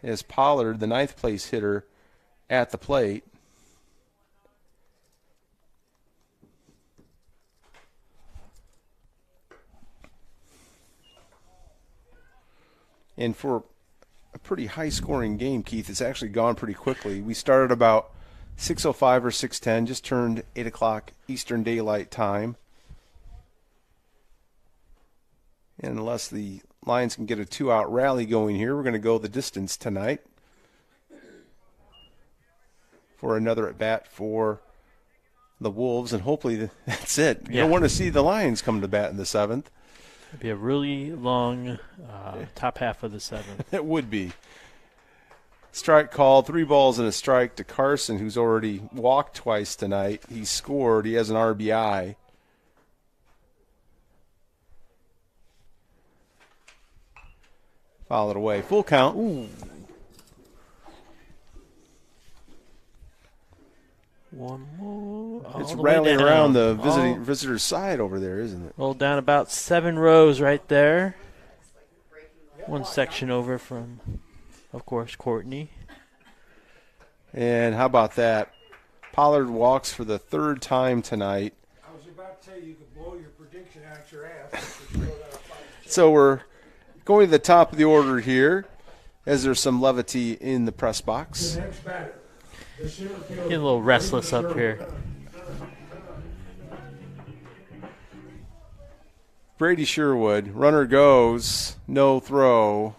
as Pollard, the 9th place hitter, at the plate. And for a pretty high-scoring game, Keith, it's actually gone pretty quickly. We started about 6:05 or 6:10, just turned 8 o'clock Eastern Daylight Time. And unless the Lions can get a 2-out rally going here, we're going to go the distance tonight for another at-bat for the Wolves, and hopefully that's it. You don't want to see the Lions come to bat in the 7th. It'd be a really long top half of the 7th. It would be. Strike called, 3 balls and a strike to Carson, who's already walked twice tonight. He scored. He has an RBI. Fouled away. Full count. Ooh. One more. It's rattling around the visitor's side over there, isn't it? Rolled down about 7 rows right there. One section over from, of course, Courtney. And how about that? Pollard walks for the 3rd time tonight. I was about to tell you could blow your prediction out your ass. So we're going to the top of the order here as there's some levity in the press box. The next batter. Getting a little restless up here. Brady Sherwood, runner goes, no throw.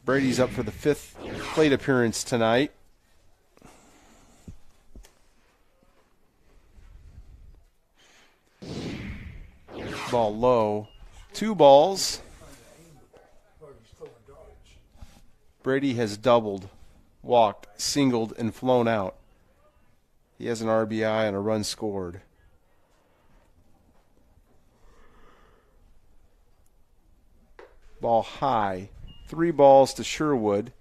Brady's up for the 5th plate appearance tonight. Ball low. 2 balls. Brady has doubled, walked, singled, and flown out. He has an RBI and a run scored. Ball high. 3 balls to Sherwood.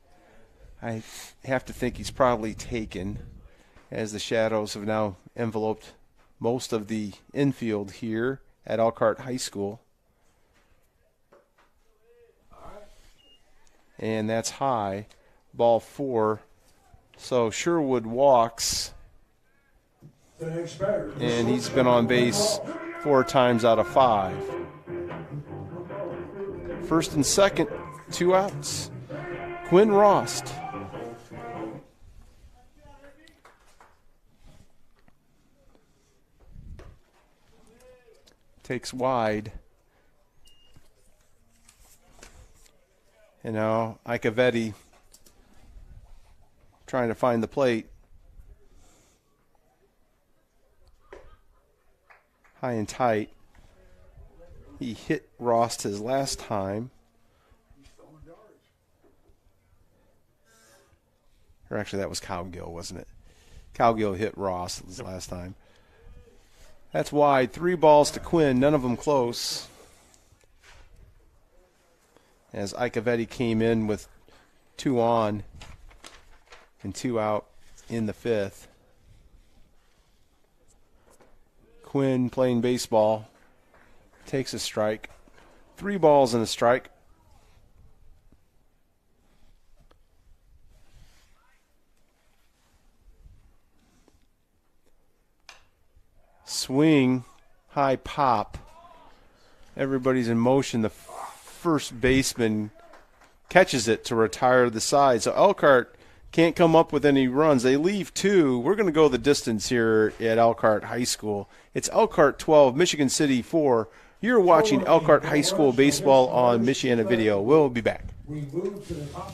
I have to think he's probably taken, as the shadows have now enveloped most of the infield here at Elkhart High School. And that's high. Ball 4. So Sherwood walks. And he's been on base 4 times out of 5. First and second, 2 outs. Quinn Rost. Takes wide. And now Icavetti trying to find the plate. High and tight. He hit Rost his last time. Or actually, that was Cowgill, wasn't it? Cowgill hit Rost his last time. That's wide. 3 balls to Quinn, none of them close. As Icavetti came in with 2 on and 2 out in the 5th. Quinn playing baseball. Takes a strike. 3 balls and a strike. Swing, high pop. Everybody's in motion. The first baseman catches it to retire the side. So Elkhart can't come up with any runs. They leave 2. We're going to go the distance here at Elkhart High School. It's Elkhart 12, Michigan City 4. You're watching Elkhart High School baseball on Michiana Video. We'll be back.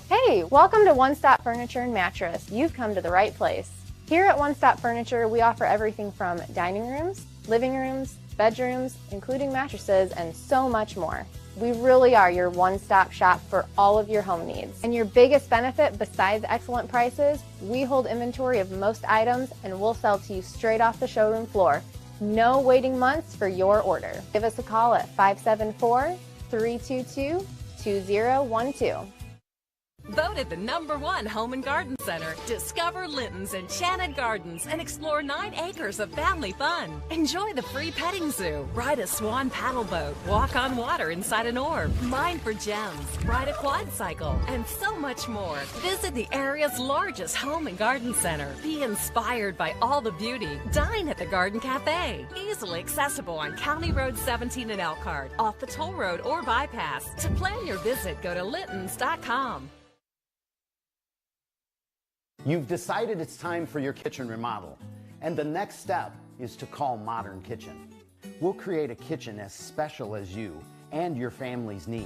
Hey, welcome to One Stop Furniture and Mattress. You've come to the right place. Here at One Stop Furniture, we offer everything from dining rooms, living rooms, bedrooms, including mattresses, and so much more. We really are your one-stop shop for all of your home needs. And your biggest benefit, besides excellent prices, we hold inventory of most items and we'll sell to you straight off the showroom floor. No waiting months for your order. Give us a call at 574-322-2012. Voted the #1 home and garden center. Discover Linton's Enchanted Gardens and explore 9 acres of family fun. Enjoy the free petting zoo, ride a swan paddle boat, walk on water inside an orb, mine for gems, ride a quad cycle, and so much more. Visit the area's largest home and garden center. Be inspired by all the beauty. Dine at the Garden Cafe. Easily accessible on County Road 17 in Elkhart, off the toll road or bypass. To plan your visit, go to littons.com. You've decided it's time for your kitchen remodel, and the next step is to call Modern Kitchen. We'll create a kitchen as special as you and your family's need,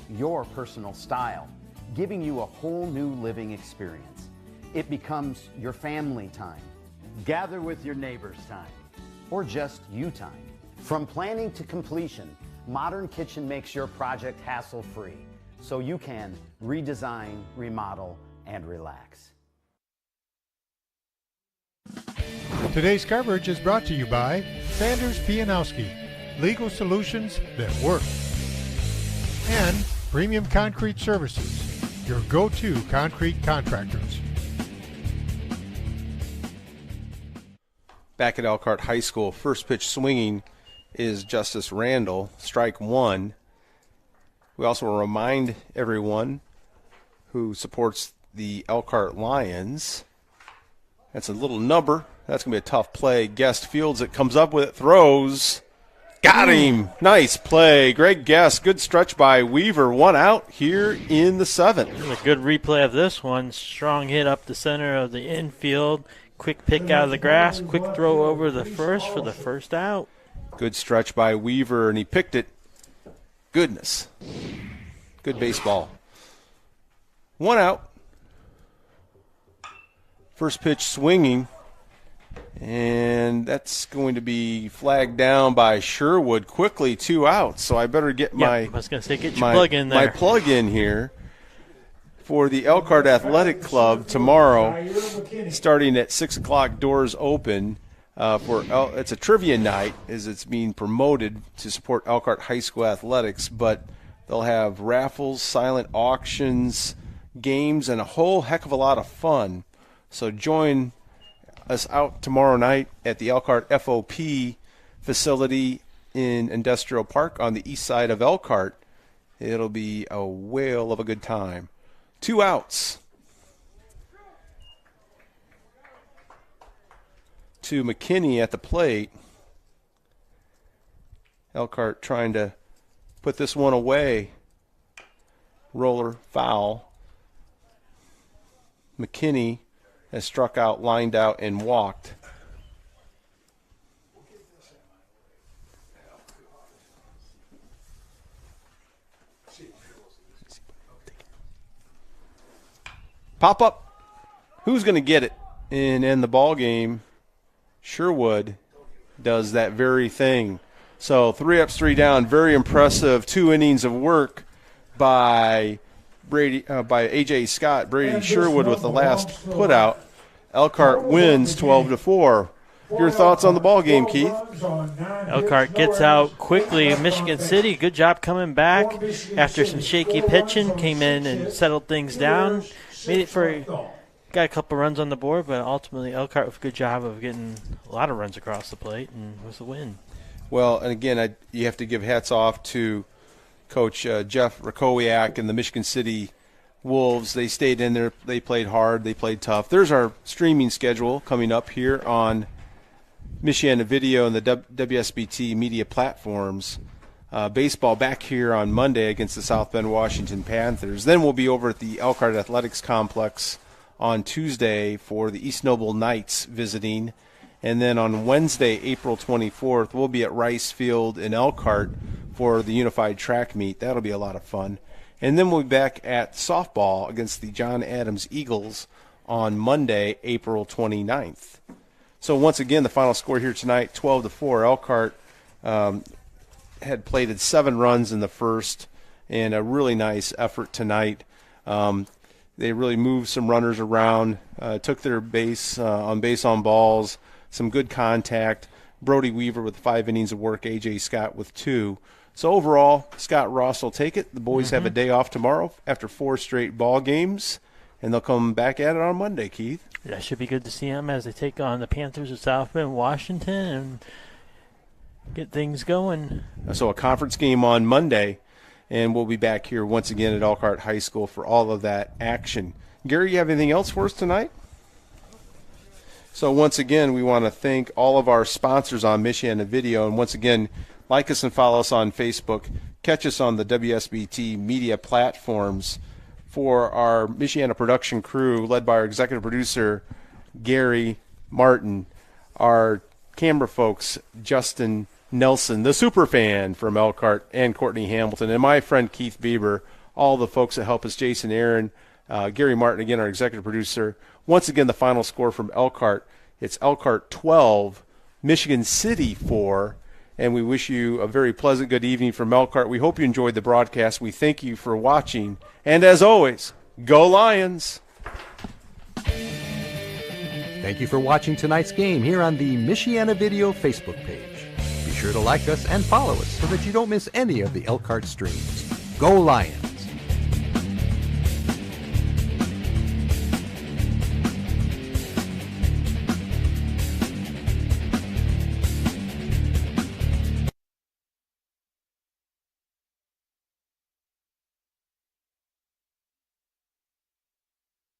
your personal style, giving you a whole new living experience. It becomes your family time, gather with your neighbors time, or just you time. From planning to completion, Modern Kitchen makes your project hassle-free, so you can redesign, remodel, and relax. Today's coverage is brought to you by Sanders Pianowski, legal solutions that work. And Premium Concrete Services, your go-to concrete contractors. Back at Elkhart High School, first pitch swinging is Justice Randall, strike 1. We also want to remind everyone who supports the Elkhart Lions. That's a little number. That's going to be a tough play. Guest fields it, comes up with it, throws. Got him. Nice play. Greg Guest, good stretch by Weaver. 1 out here in the 7th. A good replay of this one. Strong hit up the center of the infield. Quick pick out of the grass. Quick throw over the first for the first out. Good stretch by Weaver, and he picked it. Goodness. Good baseball. 1 out. First pitch swinging, and that's going to be flagged down by Sherwood quickly. 2 outs, so I better get I was going to say, get your plug in there. My plug in here for the Elkhart Athletic Club tomorrow, starting at 6 o'clock. Doors open. It's a trivia night, as it's being promoted to support Elkhart High School athletics, but they'll have raffles, silent auctions, games, and a whole heck of a lot of fun. So join us out tomorrow night at the Elkhart FOP facility in Industrial Park on the east side of Elkhart. It'll be a whale of a good time. 2 outs. To McKinney at the plate. Elkhart trying to put this one away. Roller foul. McKinney has struck out, lined out, and walked. Pop up. Who's going to get it and end the ball game? Sherwood does that very thing. So 3 ups, 3 down. Very impressive 2 innings of work by A.J. Scott. Brady Sherwood with the last put out. Elkhart wins 12-4. Your thoughts on the ball game, Keith? Elkhart gets out quickly. Michigan City, good job coming back after some shaky pitching. Came in and settled things down. Got a couple runs on the board, but ultimately Elkhart with a good job of getting a lot of runs across the plate and was the win. Well, and again, you have to give hats off to Coach Jeff Rakowiak and the Michigan City Wolves. They stayed in there. They played hard. They played tough. There's our streaming schedule coming up here on Michiana Video and the WSBT media platforms. Baseball back here on Monday against the South Bend Washington Panthers. Then we'll be over at the Elkhart Athletics Complex on Tuesday for the East Noble Knights visiting. And then on Wednesday, April 24th, we'll be at Rice Field in Elkhart for the Unified Track Meet. That'll be a lot of fun. And then we'll be back at softball against the John Adams Eagles on Monday, April 29th. So once again, the final score here tonight, 12-4. Elkhart had plated 7 runs in the first, and a really nice effort tonight. They really moved some runners around, took their base on balls, some good contact. Brody Weaver with 5 innings of work, A.J. Scott with 2. So overall, Scott Ross will take it. The boys have a day off tomorrow after 4 straight ball games, and they'll come back at it on Monday, Keith. That should be good to see them as they take on the Panthers of South Bend, Washington, and get things going. So a conference game on Monday, and we'll be back here once again at Elkhart High School for all of that action. Gary, you have anything else for us tonight? So once again, we want to thank all of our sponsors on Michiana Video, and once again, like us and follow us on Facebook. Catch us on the WSBT media platforms. For our Michiana production crew, led by our executive producer, Gary Martin, our camera folks, Justin Nelson, the super fan from Elkhart, and Courtney Hamilton, and my friend Keith Bieber, all the folks that help us, Jason Aaron, Gary Martin, again, our executive producer. Once again, the final score from Elkhart. It's Elkhart 12, Michigan City 4. And we wish you a very pleasant good evening from Elkhart. We hope you enjoyed the broadcast. We thank you for watching. And as always, go Lions! Thank you for watching tonight's game here on the Michiana Video Facebook page. Be sure to like us and follow us so that you don't miss any of the Elkhart streams. Go Lions!